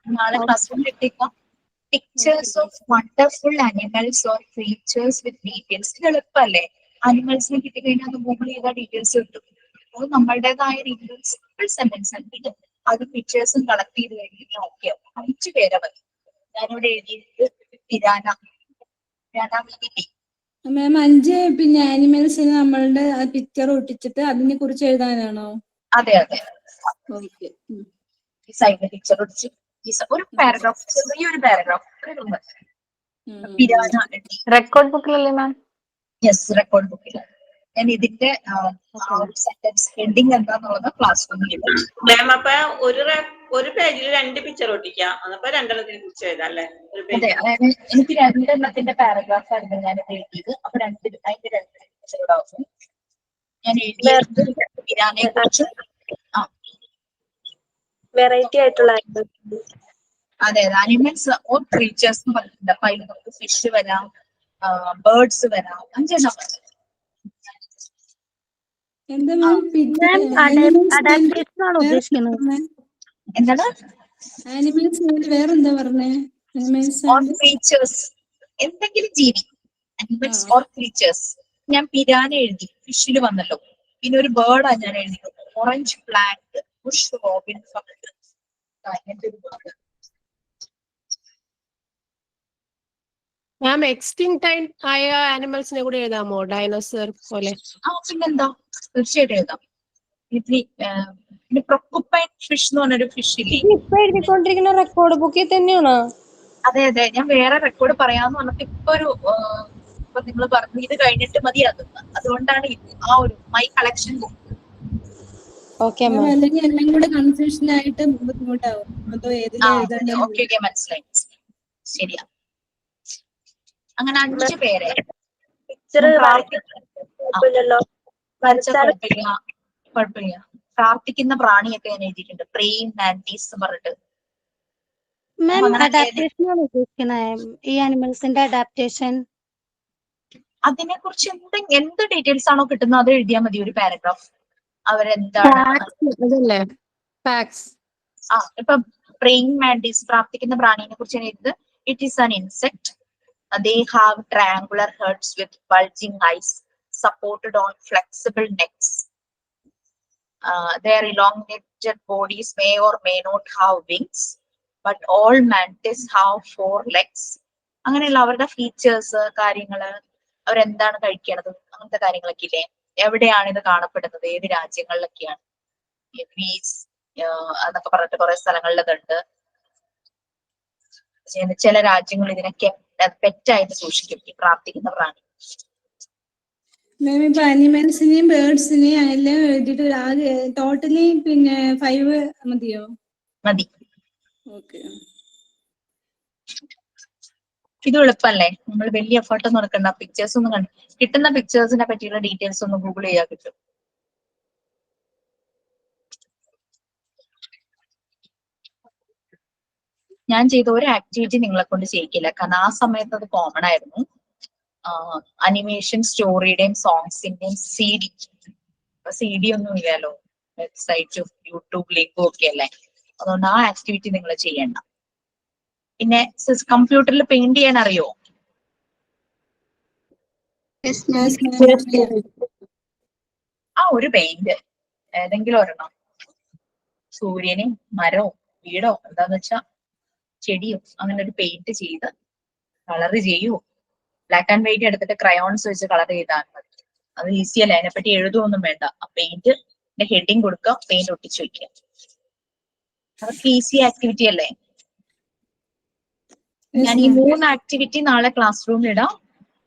നാളെ ക്ലാസ് റൂമിൽ ഇട്ടേക്കാം. Pictures of wonderful animals or creatures with details. ഇത് എളുപ്പല്ലേ? അനിമൽസിനെ കിട്ടിക്കഴിഞ്ഞാൽ അത് ഗൂഗിൾ ചെയ്ത ഡീറ്റെയിൽസ് കിട്ടും. അത് നമ്മളുടേതായ രീതിയിൽ സിമ്പിൾ സെന്റൻസ് ആക്കിയിട്ട് അത് പിക്ചേഴ്സും കളക്ട് ചെയ്ത് കഴിഞ്ഞിട്ട് നോക്കിയാവും. 5 പേരെ മതി. ഞാനിവിടെ എഴുതിയിട്ട് പിരാന മാം 5 പിന്നെ ആനിമൽസിന് നമ്മളുടെ പിക്ചർ ഒട്ടിച്ചിട്ട് അതിനെ കുറിച്ച് എഴുതാനാണോ? അതെ അതെ. ഈ സൈഡിൽ പിക്ചർ ഒട്ടിച്ച് ഒരു പാരഗ്രാഫ്, ചെറിയൊരു പാരഗ്രാഫ്. പിരാന റെക്കോർഡ് ബുക്കിലല്ലേ മാം? യെസ്, റെക്കോർഡ് ബുക്കിലാണ്. ഞാൻ ഇതിന്റെ സെന്റൻസ് ഹെഡിങ് എന്താന്നുള്ളത് ക്ലാസ് റൂമിൽ. മാം അപ്പൊ ഒരു പേജിൽ 2 പിക്ചർ ഒട്ടിക്കാം. അപ്പൊ 2 എണ്ണത്തിനെ കുറിച്ച് എഴുതാം അല്ലേ? അതെ, അതായത് എനിക്ക് 2 എണ്ണത്തിന്റെ പാരഗ്രാഫ് ആയിരുന്നു ഞാൻ എഴുതിയത്. അപ്പൊ അതിന്റെ 2 പിക്ചറുടെ അവസരം ഞാൻ എഴുതിയത് പിരാനയെ കുറിച്ച്. വെറൈറ്റി ആയിട്ടുള്ള അതെ, അനിമൽസ് ഓർ ക്രീച്ചേഴ്സ് എന്ന് പറഞ്ഞിട്ടുണ്ട്. അപ്പൊ അതിൽ നമുക്ക് ഫിഷ് വരാം, ബേർഡ്സ് വരാം. 5 എണ്ണം വരാം. എന്താണ് വേറെന്താ പറഞ്ഞേ? ക്രീച്ചേഴ്സ്, എന്തെങ്കിലും ജീവി. Animals or creatures. ഞാൻ പിരാന എഴുതി, ഫിഷിൽ വന്നല്ലോ. പിന്നെ ഒരു ബേർഡാ ഞാൻ എഴുതിയത്, orange plant, Bush Robin fund. അങ്ങനത്തെ ഒരു ബേർഡ്. മാം എക്സ്റ്റിങ്ക്ട് ആയ ആനിമൽസിനെ കൂടി എഴുതാമോ? ഡൈനോസർ പോലെ. പിന്നെന്താ, തീർച്ചയായിട്ടും എഴുതാം. പിന്നെ പ്രൊക്കുപ്പൈൻ ഫിഷ് എന്ന് പറഞ്ഞൊരു ഫിഷ് ഇല്ലേ? ഇപ്പൊ എഴുതിക്കൊണ്ടിരിക്കുന്ന റെക്കോർഡ് ബുക്കിൽ തന്നെയാണോ? അതെ അതെ, ഞാൻ വേറെ റെക്കോർഡ് പറയാന്ന് പറഞ്ഞിട്ട് ഇപ്പൊ നിങ്ങൾ പറഞ്ഞു ഇത് കഴിഞ്ഞിട്ട് മതി അത്. അതുകൊണ്ടാണ് ആ ഒരു മൈ കളക്ഷൻ ബുക്ക്. അല്ലെങ്കിൽ എല്ലാം കൂടെ കൺഫ്യൂഷൻ ആയിട്ട് ബുദ്ധിമുട്ടാവും. മനസ്സിലായി. ശരിയാ. അങ്ങനെ 5 പേരെ കുഴപ്പമില്ല. പ്രാർത്ഥിക്കുന്ന പ്രാണിയൊക്കെ ഞാൻ എഴുതിയിട്ടുണ്ട്. പ്രേയിങ് മാന്റീസ് എന്ന് പറഞ്ഞിട്ട്. ഈ ആനിമൽസിന്റെ അഡാപ്റ്റേഷൻ അതിനെ കുറിച്ച് എന്ത് ഡീറ്റെയിൽസ് ആണോ കിട്ടുന്നത് അത് എഴുതിയാൽ മതി. ഒരു പാരഗ്രാഫ് അവരെന്താണ്. ഇപ്പൊ പ്രേയിങ് മാന്റീസ്, പ്രാർത്ഥിക്കുന്ന പ്രാണിയെ കുറിച്ച് എഴുതിയത്. It is an insect. They have triangular heads with bulging eyes supported on flexible necks. Their elongated bodies may or may not have wings, but all mantis have 4 legs. അങ്ങനെയുള്ള അവരുടെ features, കാര്യങ്ങള്, അവരെന്താണ് കഴിക്കണത്, അങ്ങനത്തെ കാര്യങ്ങളൊക്കെ ഇല്ലേ? എവിടെയാണ് ഇത് കാണപ്പെടുന്നത്, ഏത് രാജ്യങ്ങളിലൊക്കെയാണ്, ഗ്രീസ് എന്നൊക്കെ പറഞ്ഞിട്ട് കുറെ സ്ഥലങ്ങളിലതുണ്ട്. ചില രാജ്യങ്ങൾ ഇതിനൊക്കെ പെറ്റായിട്ട് സൂക്ഷിക്കും ഈ പ്രാർത്ഥിക്കുന്ന പ്രാണി. മാം ഇപ്പൊ അനിമൽസിനെയും ബേർഡ്സിനെയും എല്ലാം എഴുതിയിട്ട് ആകെ ടോട്ടലി പിന്നെ 5 മതിയോ? മതി. ഓക്കെ. ഇത് എളുപ്പല്ലേ? നമ്മൾ വലിയ എഫേർട്ട് ഒന്നും എടുക്കണ്ട. പിക്ചേഴ്സ് ഒന്നും കണ്ടു കിട്ടുന്ന പിക്ചേഴ്സിനെ പറ്റിയുള്ള ഡീറ്റെയിൽസ് ഒന്ന് ഗൂഗിൾ ചെയ്യാൻ കിട്ടും. ഞാൻ ചെയ്ത ഒരു ആക്ടിവിറ്റി നിങ്ങളെ കൊണ്ട് ചെയ്യിക്കില്ല, കാരണം ആ സമയത്ത് അത് കോമൺ ആയിരുന്നു. അനിമേഷൻ സ്റ്റോറിയുടെയും സോങ്സിന്റെയും CD ഒന്നും ഇല്ലല്ലോ, വെബ്സൈറ്റും യൂട്യൂബ് ലിങ്കും ഒക്കെ അല്ലേ. അതുകൊണ്ട് ആ ആക്ടിവിറ്റി നിങ്ങൾ ചെയ്യണ്ട. പിന്നെ കമ്പ്യൂട്ടറിൽ പെയിന്റ് ചെയ്യാൻ അറിയോ? ആ ഒരു പെയിന്റ് ഏതെങ്കിലും ഒരെണ്ണം, സൂര്യനെയും മരവും വീടോ എന്താന്ന് വെച്ചാ ചെടിയോ അങ്ങനെ ഒരു പെയിന്റ് ചെയ്ത് കളർ ചെയ്യൂ. ബ്ലാക്ക് ആൻഡ് വൈറ്റ് എടുത്തിട്ട് ക്രയോൺസ് വെച്ച് കളർ ചെയ്താൽ മതി. അത് ഈസി അല്ലേ, അതിനെപ്പറ്റി എഴുതുമൊന്നും വേണ്ട. ആ പെയിന്റിന്റെ ഹെഡിങ് കൊടുക്കുക, പെയിന്റ് ഒട്ടിച്ചു വെക്കുക. അതൊക്കെ ഈസി ആക്ടിവിറ്റി അല്ലേ? ഞാൻ ഈ 3 ആക്ടിവിറ്റി നാളെ ക്ലാസ് റൂമിൽ ഇടാം,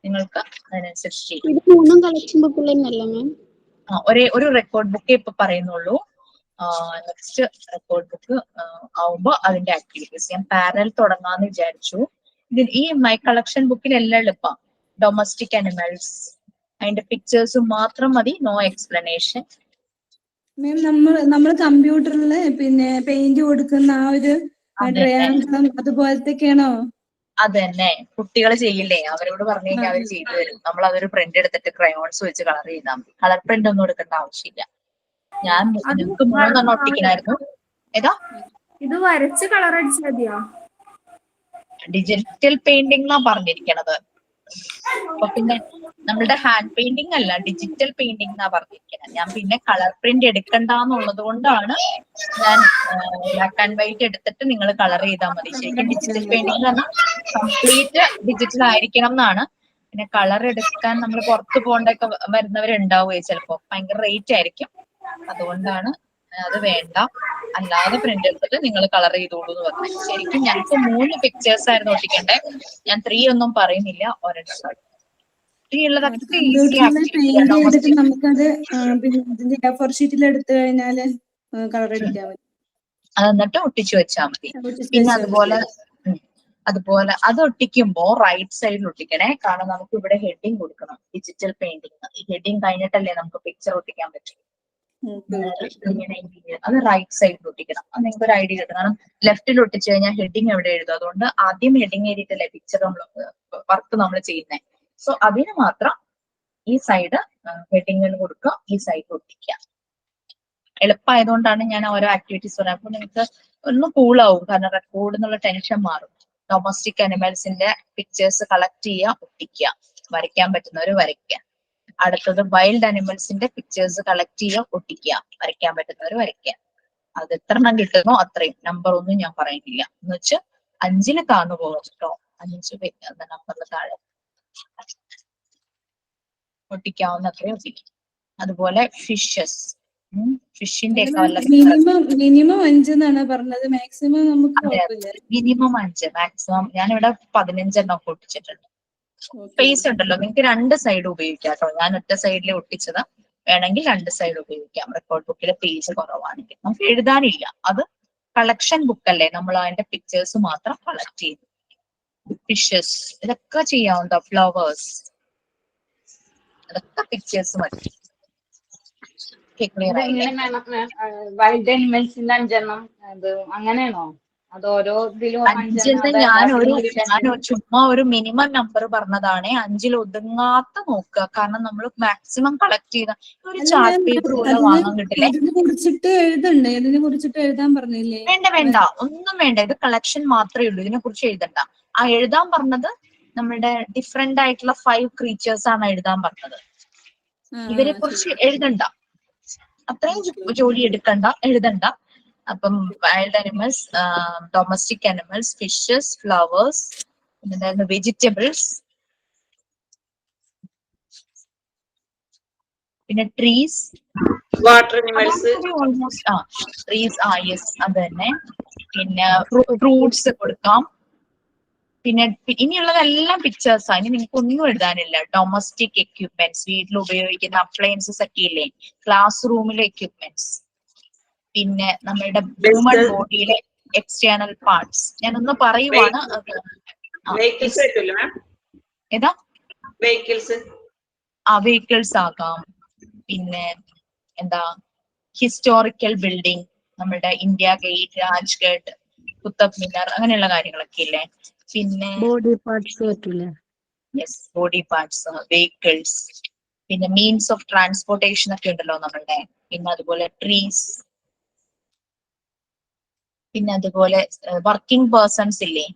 നിങ്ങൾക്ക് അതിനനുസരിച്ച് ചെയ്യും. കളക്ഷൻ ബുക്കിലല്ല മാം. ഒരു റെക്കോർഡ് ബുക്കേ ഇപ്പൊ പറയുന്നുള്ളൂ. നെക്സ്റ്റ് റെക്കോർഡ് ബുക്ക് ആവുമ്പോ അതിന്റെ ആക്ടിവിറ്റീസ് ഞാൻ പാരൽ തുടങ്ങാന്ന് വിചാരിച്ചു. ഈ മൈ കളക്ഷൻ ബുക്കിൽ എല്ലാം എളുപ്പം. ഡൊമസ്റ്റിക് അനിമൽസ് അതിന്റെ പിക്ചേഴ്സ് മാത്രം മതി, നോ എക്സ്പ്ലനേഷൻ. മാം നമ്മൾ കമ്പ്യൂട്ടറിൽ പിന്നെ പെയിന്റ് കൊടുക്കുന്ന ആ ഒരു ട്രയാങ്കിളും അതുപോലത്തെയൊക്കെയാണോ? അത് തന്നെ കുട്ടികൾ ചെയ്യില്ലേ, അവരോട് പറഞ്ഞു കഴിഞ്ഞാൽ അവർ ചെയ്തു തരും. നമ്മൾ അതൊരു പ്രിന്റ് എടുത്തിട്ട് ക്രയോൺസ് വെച്ച് കളർ ചെയ്താൽ മതി. കളർ പ്രിന്റ് ഒന്നും എടുക്കേണ്ട ആവശ്യമില്ല. ഞാൻ നിങ്ങൾക്ക് 3 ഒട്ടിക്കണായിരുന്നു. ഏതാ? ഇത് വരച്ച് കളർ അടിച്ചാൽ മതിയോ? ഡിജിറ്റൽ പെയിന്റിംഗ് എന്നാ പറഞ്ഞിരിക്കണത്. അപ്പൊ പിന്നെ നമ്മളുടെ ഹാൻഡ് പെയിന്റിംഗ് അല്ല, ഡിജിറ്റൽ പെയിന്റിംഗ് എന്നാ പറഞ്ഞിരിക്കുന്നത്. ഞാൻ പിന്നെ കളർ പ്രിന്റ് എടുക്കണ്ടെന്നുള്ളത് കൊണ്ടാണ് ഞാൻ ബ്ലാക്ക് ആൻഡ് വൈറ്റ് എടുത്തിട്ട് നിങ്ങൾ കളർ ചെയ്താൽ മതി. ശരിക്കും ഡിജിറ്റൽ പെയിന്റിംഗ് എന്ന് പറഞ്ഞാൽ കംപ്ലീറ്റ് ഡിജിറ്റൽ ആയിരിക്കണം എന്നാണ്. പിന്നെ കളർ എടുക്കാൻ നമ്മൾ പുറത്ത് പോകേണ്ടൊക്കെ വരുന്നവരുണ്ടാവുകയെ, ചിലപ്പോ ഭയങ്കര റേറ്റ് ആയിരിക്കും. അതുകൊണ്ടാണ് അത് വേണ്ട, അല്ലാതെ പ്രിന്റ് എടുത്തിട്ട് നിങ്ങൾ കളർ ചെയ്തോളൂ എന്ന് പറഞ്ഞു. ശരിക്കും ഞങ്ങൾക്ക് 3 പിക്ചേഴ്സ് ആയിരുന്നു ഒട്ടിക്കണ്ടേ. ഞാൻ 3 ഒന്നും പറയുന്നില്ല, ഒരെണ്ണം. 3 ഉള്ളതൊക്കെ ഈസി ആക്ടിവിറ്റി. നമുക്കത് പിന്നെ A4 ഷീറ്റിൽ എടുത്തു കഴിഞ്ഞാല് കളർ അടിക്കാൻ പറ്റും. അത് എന്നിട്ട് ഒട്ടിച്ചു വെച്ചാൽ മതി. പിന്നെ അതുപോലെ അത് ഒട്ടിക്കുമ്പോ റൈറ്റ് സൈഡിൽ ഒട്ടിക്കണേ, കാരണം നമുക്ക് ഇവിടെ ഹെഡിങ് കൊടുക്കണം. ഡിജിറ്റൽ പെയിന്റിങ് ഈ ഹെഡിങ് കഴിഞ്ഞിട്ടല്ലേ നമുക്ക് പിക്ചർ ഒട്ടിക്കാൻ പറ്റും. അത് റൈറ്റ് സൈഡിൽ ഒട്ടിക്കണം. അത് നിങ്ങൾക്ക് ഒരു ഐഡിയ കിട്ടും. കാരണം ലെഫ്റ്റിൽ ഒട്ടിച്ചു കഴിഞ്ഞാൽ ഹെഡിങ് എവിടെ എഴുതും. അതുകൊണ്ട് ആദ്യം ഹെഡിങ് എഴുതിയിട്ടല്ലേ പിക്ചർ വർക്ക് നമ്മൾ ചെയ്യുന്നത്. സോ അതിന് മാത്രം ഈ സൈഡ് ഹെഡിങ്ങിന് കൊടുക്കുക, ഈ സൈഡ് ഒട്ടിക്കുക. എളുപ്പമായതുകൊണ്ടാണ് ഞാൻ ഓരോ ആക്ടിവിറ്റീസ് പറയുന്നത്. അപ്പൊ നിങ്ങൾക്ക് ഒന്ന് കൂളാവും, കാരണം റെക്കോർഡ് എന്നുള്ള ടെൻഷൻ മാറും. ഡൊമസ്റ്റിക് അനിമൽസിന്റെ പിക്ചേഴ്സ് കളക്ട് ചെയ്യുക, ഒട്ടിക്കുക. വരയ്ക്കാൻ പറ്റുന്നവർ വരയ്ക്കുക. അടുത്തത് വൈൽഡ് അനിമൽസിന്റെ പിക്ചേഴ്സ് കളക്ട് ചെയ്യുക, ഒട്ടിക്കുക. വരയ്ക്കാൻ പറ്റുന്നവർ വരയ്ക്കുക. അത് എത്ര എണ്ണം കിട്ടുന്നോ അത്രയും. നമ്പർ ഒന്നും ഞാൻ പറയുന്നില്ല, എന്ന് വെച്ച് 5 താന്നു പോകും കേട്ടോ. 5 നമ്പറിൽ താഴെ ഒട്ടിക്കാവുന്ന അത്രയും ഒട്ടിക്കും. അതുപോലെ ഫിഷസ്, ഫിഷിന്റെ മിനിമം 5 എന്നാണ് പറഞ്ഞത്. മാക്സിമം നമുക്ക് മിനിമം 5, മാക്സിമം ഞാനിവിടെ 15 എണ്ണം ഒക്കെ ഒട്ടിച്ചിട്ടുണ്ട്. സ്പേസ് ഉണ്ടല്ലോ, നിങ്ങൾക്ക് 2 സൈഡ് ഉപയോഗിക്കാം കേട്ടോ. ഞാൻ ഒറ്റ സൈഡിൽ ഒട്ടിച്ചത്, വേണമെങ്കിൽ 2 സൈഡ് ഉപയോഗിക്കാം. റെക്കോർഡ് ബുക്കിലെ പേജ് കുറവാണെങ്കിൽ നമുക്ക് എഴുതാനില്ല. അത് കളക്ഷൻ ബുക്ക് അല്ലേ, നമ്മൾ അതിന്റെ പിക്ചേഴ്സ് മാത്രം കളക്ട് ചെയ്തു. ഫിഷസ് ഇതൊക്കെ ചെയ്യാവുന്ന, ഫ്ലവേഴ്സ് അതൊക്കെ പിക്ചേഴ്സ് മതി. വൈൽഡ് അനിമൽസിന്റെ 5 എണ്ണം അത് അങ്ങനെയാണോ? അത് ഓരോ ഇതിലും 5 ഞാൻ ചുമ്മാ ഒരു മിനിമം നമ്പർ പറഞ്ഞതാണ്. 5 ഒതുങ്ങാത്ത നോക്കുക, കാരണം നമ്മൾ മാക്സിമം കളക്ട് ചെയ്ത ഒരു ചാർട്ട് പേപ്പർ പോലെ വാങ്ങാൻ കിട്ടില്ലേ. ഇതിനെ കുറിച്ചിട്ട് എഴുതാൻ പറഞ്ഞില്ലേ? വേണ്ട ഒന്നും വേണ്ട. ഇത് കളക്ഷൻ മാത്രമേ ഉള്ളൂ, ഇതിനെ കുറിച്ച് എഴുതണ്ട. ആ എഴുതാൻ പറഞ്ഞത് നമ്മുടെ ഡിഫറെന്റ് ആയിട്ടുള്ള 5 ക്രീച്ചേഴ്സ് ആണ് എഴുതാൻ പറഞ്ഞത്. ഇവരെ കുറിച്ച് എഴുതണ്ട, അത്രയും ജോലി എടുക്കണ്ട, എഴുതണ്ട. അപ്പം wild animals, domestic animals, fishes, flowers, പിന്നെ വെജിറ്റബിൾസ്, പിന്നെ trees, water animals, almost. Trees yes അത് തന്നെ. പിന്നെ ഫ്രൂട്ട്സ് കൊടുക്കാം. പിന്നെ ഇനിയുള്ളതെല്ലാം പിക്ചേഴ്സ് ആണ്. ഇനി നിങ്ങൾക്ക് ഒന്നും എഴുതാനില്ല. ഡൊമസ്റ്റിക് എക്യുപ്മെന്റ്സ്, വീട്ടിൽ ഉപയോഗിക്കുന്ന അപ്ലയൻസസ് ഒക്കെ ഇല്ലേ, ക്ലാസ് റൂമിലെ എക്യുപ്മെന്റ്സ്, പിന്നെ നമ്മളുടെ ഹ്യൂമൻ ബോഡിയിലെ എക്സ്റ്റേണൽ പാർട്സ്. ഞാനൊന്ന് പറയുവാണ്. ഏതാ? വെഹിക്കിൾസ് ആകാം. പിന്നെ എന്താ, ഹിസ്റ്റോറിക്കൽ ബിൽഡിംഗ്, നമ്മളുടെ ഇന്ത്യ ഗേറ്റ്, രാജ്ഘട്ട്, കുത്തബ് മിനാർ, അങ്ങനെയുള്ള കാര്യങ്ങളൊക്കെ ഇല്ലേ. പിന്നെ ബോഡി പാർട്സ് പറ്റൂല. യെസ്, ബോഡി പാർട്സ്, വെഹിക്കിൾസ്, പിന്നെ മീൻസ് ഓഫ് ട്രാൻസ്പോർട്ടേഷൻ ഒക്കെ ഉണ്ടല്ലോ നമ്മളുടെ. പിന്നെ അതുപോലെ ട്രീസ്, പിന്നെ അതുപോലെ വർക്കിംഗ് പേഴ്സൺസ് ഇല്ലേ,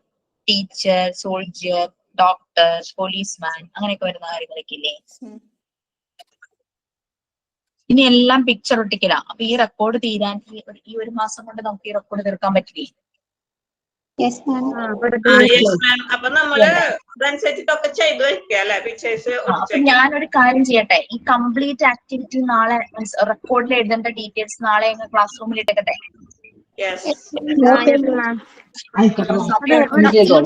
ടീച്ചർ, സോൾജിയർ, ഡോക്ടർ, പോലീസ്മാൻ, അങ്ങനെയൊക്കെ വരുന്ന കാര്യങ്ങളൊക്കെ ഇല്ലേ. ഇനി എല്ലാം പിക്ചർ ഒട്ടിക്കലാ. അപ്പൊ ഈ റെക്കോർഡ് തീരാൻ ഈ ഒരു മാസം കൊണ്ട് നമുക്ക് ഈ റെക്കോർഡ് തീർക്കാൻ പറ്റില്ലേ? അപ്പൊ നമ്മള് അതനുസരിച്ചിട്ടൊക്കെ ചെയ്തു വെക്കുക അല്ലെ, പിക്ചേഴ്സ്. അപ്പൊ ഞാനൊരു കാര്യം ചെയ്യട്ടെ, ഈ കംപ്ലീറ്റ് ആക്ടിവിറ്റി നാളെ റെക്കോർഡിൽ എഴുതേണ്ട ഡീറ്റെയിൽസ് നാളെ ക്ലാസ് റൂമിൽ ഇട്ടേക്കട്ടെ. ഈ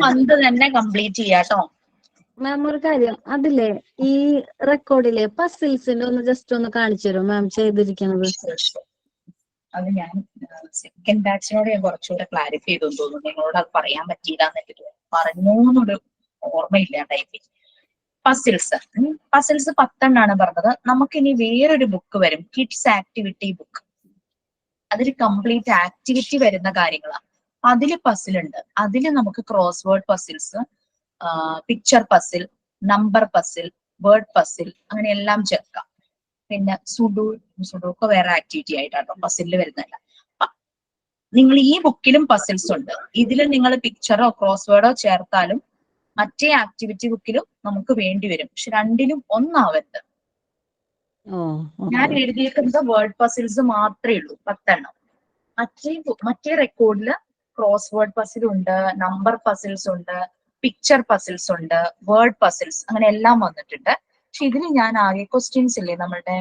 മന്ത് തന്നെ കംപ്ലീറ്റ് ചെയ്യാട്ടോ. മാം ഒരു കാര്യം, അതില്ലേ ഈ റെക്കോർഡിലെ പസിൽസിന്റെ ഒന്ന് ജസ്റ്റ് ഒന്ന് കാണിച്ചു തരും മാം ചെയ്തിരിക്കുന്നത്. അത് ഞാൻ സെക്കൻഡ് ബാച്ചിനോട് ഞാൻ കുറച്ചുകൂടെ ക്ലാരിഫൈ ചെയ്തെന്ന് തോന്നുന്നു. നിങ്ങളോട് അത് പറയാൻ പറ്റിയില്ല എന്നിട്ട് പറഞ്ഞോന്നൊരു ഓർമ്മയില്ല ടൈപ്പിൽ. പസിൽസ് 10 പറഞ്ഞത്. നമുക്കിനി വേറൊരു ബുക്ക് വരും, കിഡ്സ് ആക്ടിവിറ്റി ബുക്ക്. അതിൽ കംപ്ലീറ്റ് ആക്ടിവിറ്റി വരുന്ന കാര്യങ്ങളാണ്. അതില് പസിൽ ഉണ്ട്. അതില് നമുക്ക് cross word puzzles, picture puzzle, number puzzle, word puzzle, അങ്ങനെ എല്ലാം ചേർക്കാം. പിന്നെ സുഡോക്ക് വേറെ ആക്ടിവിറ്റി ആയിട്ടാട്ടോ പസിലിൽ വരുന്നതല്ല. നിങ്ങൾ ഈ ബുക്കിലും പസിൽസ് ഉണ്ട്. ഇതിൽ നിങ്ങൾ പിക്ചറോ ക്രോസ് വേർഡോ ചേർത്താലും മറ്റേ ആക്ടിവിറ്റി ബുക്കിലും നമുക്ക് വേണ്ടി വരും. പക്ഷെ രണ്ടിലും ഒന്നാവരുത്. ഞാൻ എഴുതിയിരിക്കുന്നത് വേർഡ് പസിൽസ് മാത്രമേ ഉള്ളൂ, 10. മറ്റേ റെക്കോർഡില് ക്രോസ് വേർഡ് പസിൽ ഉണ്ട്, നമ്പർ പസിൽസ് ഉണ്ട്, പിക്ചർ പസിൽസ് ഉണ്ട്, വേർഡ് പസിൽസ്, അങ്ങനെ എല്ലാം വന്നിട്ടുണ്ട്. പക്ഷെ ഇതിൽ ഞാൻ ആകെ ക്വസ്റ്റ്യൻസ് ഇല്ലേ, നമ്മളുടെ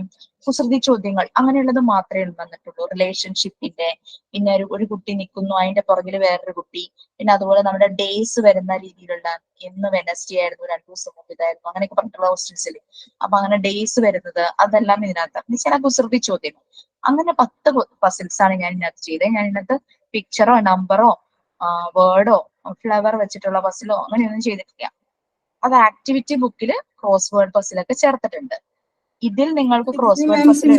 കുസൃതി ചോദ്യങ്ങൾ, അങ്ങനെയുള്ളത് മാത്രമേ വന്നിട്ടുള്ളൂ. റിലേഷൻഷിപ്പിന്റെ, പിന്നെ ഒരു കുട്ടി നിൽക്കുന്നു, അതിന്റെ പുറകിൽ വേറൊരു കുട്ടി, പിന്നെ അതുപോലെ നമ്മുടെ ഡേയ്സ് വരുന്ന രീതിയിലുള്ള, ഇന്ന് വെനസ്ഡേ ആയിരുന്നു, 2 ദിവസം മുമ്പ് ഇതായിരുന്നു, അങ്ങനെയൊക്കെ പറഞ്ഞിട്ടുള്ള ക്വസ്റ്റ്യൻസ് ഇല്ലേ. അപ്പൊ അങ്ങനെ ഡേയ്സ് വരുന്നത്, അതെല്ലാം ഇതിനകത്ത്. പിന്നെ ചില കുസൃതി ചോദ്യങ്ങൾ, അങ്ങനെ 10 പസിൽസ് ആണ് ഞാൻ ഇതിനകത്ത് ചെയ്തത്. ഞാൻ ഇതിനകത്ത് പിക്ചറോ നമ്പറോ വേർഡോ ഫ്ലവർ വെച്ചിട്ടുള്ള പസിലോ അങ്ങനെയൊന്നും ചെയ്തിട്ടില്ല. അത് ആക്ടിവിറ്റി ബുക്കിൽ ക്രോസ് വേർഡ് പസിലൊക്കെ ചേർത്തിട്ടുണ്ട്. ഇതിൽ നിങ്ങൾക്ക് ക്രോസ് വേർഡ് പസിൽ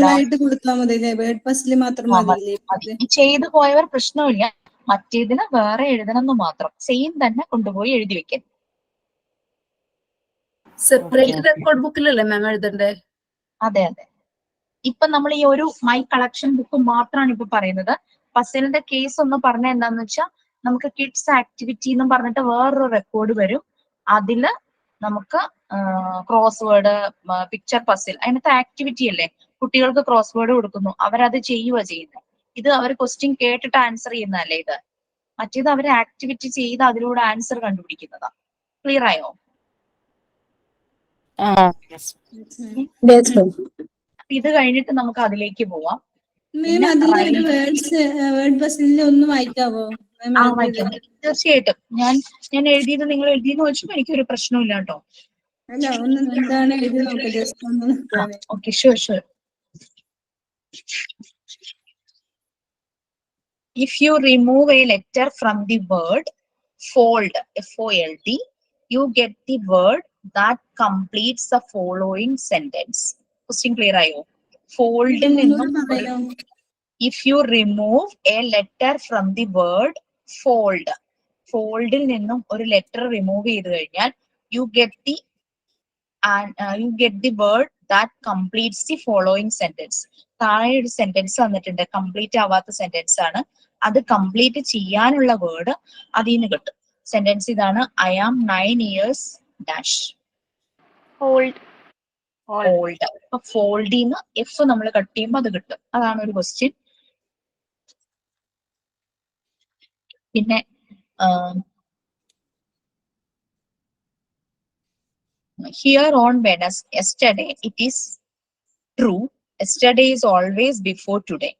ചെയ്തു പോയവർ പ്രശ്നമില്ല. മറ്റേതിന് വേറെ എഴുതണം എന്ന് മാത്രം. സെയിം തന്നെ കൊണ്ടുപോയി എഴുതി വെക്കാൻ. സെപ്പറേറ്റ് റെക്കോർഡ് ബുക്കിലല്ലേ മാം എഴുതണ്ടേ? അതെ. ഇപ്പൊ നമ്മൾ ഈ ഒരു മൈ കളക്ഷൻ ബുക്ക് മാത്രമാണ് ഇപ്പൊ പറയുന്നത്. പസിലിന്റെ കേസ് ഒന്ന് പറഞ്ഞ എന്താന്ന് വെച്ചാൽ, നമുക്ക് കിഡ്സ് ആക്ടിവിറ്റി എന്നും പറഞ്ഞിട്ട് വേറൊരു റെക്കോർഡ് വരും. അതില് നമുക്ക് ക്രോസ് വേർഡ്, പിക്ചർ പസിൽ, അതിനകത്ത് ആക്ടിവിറ്റി അല്ലേ, കുട്ടികൾക്ക് ക്രോസ് വേർഡ് കൊടുക്കുന്നു, അവരത് ചെയ്യുന്നത്. ഇത് അവർ ക്വസ്റ്റ്യൻ കേട്ടിട്ട് ആൻസർ ചെയ്യുന്നതല്ലേ ഇത്. മറ്റേത് അവർ ആക്ടിവിറ്റി ചെയ്ത് അതിലൂടെ ആൻസർ കണ്ടുപിടിക്കുന്നതാ. ക്ലിയർ ആയോ? ഇത് കഴിഞ്ഞിട്ട് നമുക്ക് അതിലേക്ക് പോവാം. തീർച്ചയായിട്ടും ഞാൻ എഴുതിയത് നിങ്ങൾ എഴുതിയെന്ന് വെച്ചപ്പോ എനിക്കൊരു പ്രശ്നമില്ല കേട്ടോ. Okay, sure. If you remove a letter from the word fold, F-O-L-D, you get the word that completes the following sentence. Question clear ayo? Fold ninnum, if you remove a letter from the word fold, fold il ninnum oru letter remove cheyidu kazhinjal you get the word that completes the following sentence. താഴെ ഒരു sentence വന്നിട്ടുണ്ട്, complete ആവാത്ത sentence ആണ്. അത് complete ചെയ്യാനുള്ള word അതിൽ നിന്ന് കിട്ടും. സെന്റൻസ് ഇതാണ്, I am 9 years dash old. അപ്പൊ ഫോൾഡിന്ന് എഫ് നമ്മൾ കട്ട് ചെയ്യുമ്പോൾ അത് കിട്ടും. അതാണ് ഒരു ക്വസ്റ്റ്യൻ. പിന്നെ here on Wednesday, yesterday, it is true. Yesterday is always before today.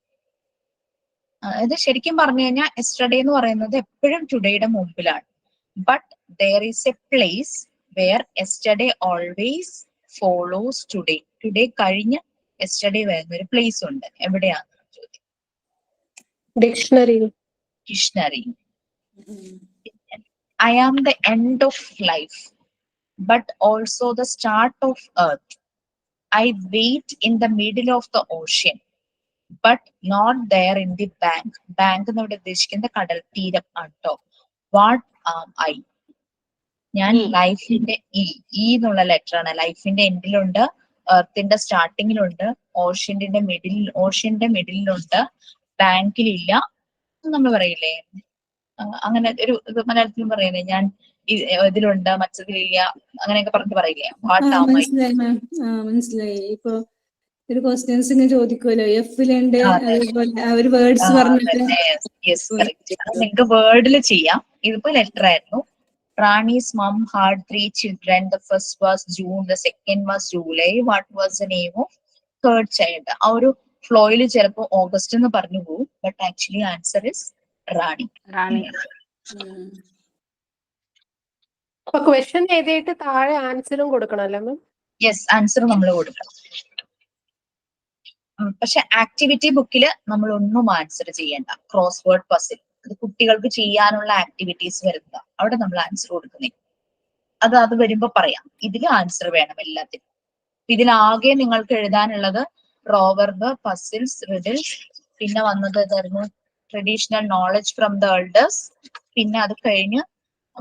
ഇത് ശരിക്കും പറഞ്ഞു കഴിഞ്ഞാൽ യെസ്റ്റർഡേ എന്ന് പറയുന്നത് എപ്പോഴും ടുഡേയുടെ മുമ്പിലാണ്. But there is a place where yesterday always follows today. Today കഴിഞ്ഞ yesterday വരുന്ന ഒരു പ്ലേസ് ഉണ്ട്. എവിടെയാണ്? Dictionary. Dictionary. I am the end of life, but also the start of earth. I wait in the middle of the ocean, but not there in the bank. Bank എന്നോട് ഉദ്ദേശിക്കുന്ന കടൽ തീരം ആട്ടോ. What am I? ഞാൻ ലൈഫിന്റെ ഈ എന്നുള്ള letter ആണ്. ലൈഫിന്റെ എൻഡിലുണ്ട്, എർത്തിന്റെ സ്റ്റാർട്ടിങ്ങിലുണ്ട്, ഓഷ്യന്റെ മിഡിലുണ്ട്, ബാങ്കിലില്ല. നമ്മൾ പറയില്ലേ അങ്ങനെ ഒരു ഇത് മലയാളത്തിലും പറയില്ലേ, ഞാൻ ഇതിലുണ്ട് മറ്റതിലില്ല, അങ്ങനെയൊക്കെ പറഞ്ഞിട്ട് പറയില്ലേ. മനസ്സിലായി മാം, മനസ്സിലായി. ഇപ്പൊ ഒരു ക്വസ്റ്റ്യൻസ് ഇങ്ങനെ ചോദിക്കുമല്ലോ, എഫിലുണ്ട്, അതേപോലെ അവർ വേർഡ്സ് പറഞ്ഞിട്ട്. നിങ്ങൾക്ക് വേർഡിൽ ചെയ്യാം. ഇതിപ്പോ ലെറ്റർ ആയിരുന്നു. Rani's mom had 3 children. The first was June, the second was July. What was the name of third child? ആ ഒരു ഫ്ലോയിൽ ചിലപ്പോ ഓഗസ്റ്റ് എന്ന് പറഞ്ഞു പോകും, ബട്ട് ആക്ച്വലി ആൻസർ ഇസ് റാണി. അപ്പൊ ക്വസ്റ്റ്യൻ എഴുതിയിട്ട് താഴെ ആൻസറും കൊടുക്കണമല്ലോ മാം? യെസ്, ആൻസർ നമ്മൾ കൊടുക്കണം. പക്ഷെ ആക്ടിവിറ്റി ബുക്കിൽ നമ്മൾ ഒന്നും ആൻസർ ചെയ്യേണ്ട. ക്രോസ് വേർഡ് പസിൽ അത് കുട്ടികൾക്ക് ചെയ്യാനുള്ള ആക്ടിവിറ്റീസ് വരുന്നത്, അവിടെ നമ്മൾ ആൻസർ കൊടുക്കുന്നേ. അത് വരുമ്പോ പറയാം. ഇതിൽ ആൻസർ വേണം എല്ലാത്തിനും. ഇതിലാകെ നിങ്ങൾക്ക് എഴുതാനുള്ളത് പ്രോവർബ്, പസിൽസ്, റിഡിൽസ്, പിന്നെ വന്നത് ഏതായിരുന്നു? Traditional knowledge from the elders. പിന്നെ അത് കഴിഞ്ഞ്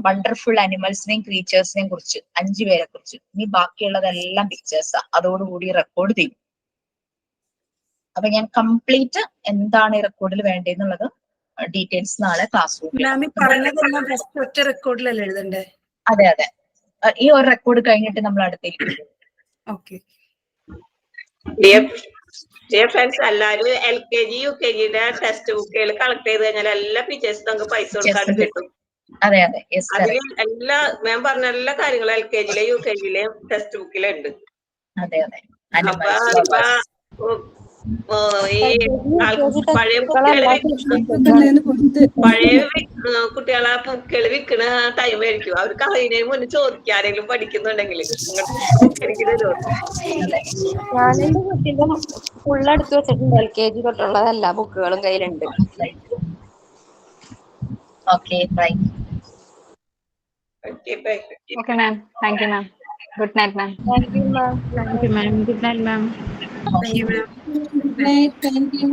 വണ്ടർഫുൾ അനിമൽസിനെയും ക്രീച്ചേഴ്സിനെയും കുറിച്ച് 5 പേരെ കുറിച്ച്. ഇനി ബാക്കിയുള്ളതെല്ലാം പിക്ചേഴ്സാ. അതോടുകൂടി റെക്കോർഡ് ചെയ്യും. അപ്പൊ ഞാൻ കംപ്ലീറ്റ് എന്താണ് ഈ റെക്കോർഡിൽ വേണ്ടതെന്നുള്ളത് ഡീറ്റെയിൽസ് നാളെ ക്ലാസ് റൂമിൽ. അതെ അതെ, ഈ ഒരു റെക്കോർഡ് കഴിഞ്ഞിട്ട് നമ്മൾ അടുത്തേക്ക്. ഡിയർ ഫ്രണ്ട്സ്, എല്ലാരും LKG UKGയുടെ ടെക്സ്റ്റ് ബുക്കുകൾ കളക്ട് ചെയ്ത് കഴിഞ്ഞാൽ എല്ലാ ടീച്ചേഴ്സും നമുക്ക് പൈസ കൊടുക്കാണ്ട് കിട്ടും. അതെ അതെ, അതിൽ എല്ലാ മാം പറഞ്ഞ എല്ലാ കാര്യങ്ങളും LKGയിലെ UKGയിലെ ടെക്സ്റ്റ് ബുക്കിലുണ്ട്. അതെ അതെ. അപ്പൊ ഈ പഴയ കുട്ടികളെ ബുക്കുകൾ വിൽക്കണ ടൈം ആയിരിക്കും. അവർക്ക് അതിനെ മുന്നേ ചോദിക്കുക, ആരെങ്കിലും പഠിക്കുന്നുണ്ടെങ്കിൽ ഞാൻ എന്റെ കുട്ടിന്റെ ഫുള്ളെടുത്ത് വെച്ചിട്ടുണ്ട്. LKG തൊട്ടുള്ളതല്ല ബുക്കുകളും കയ്യിലുണ്ട്. Okay, bye. Okay, ma'am. Thank you, ma'am. Good night, ma'am. Thank you, ma'am. Thank you, ma'am. Good night, ma'am. Thank you, ma'am. Good night. Thank you.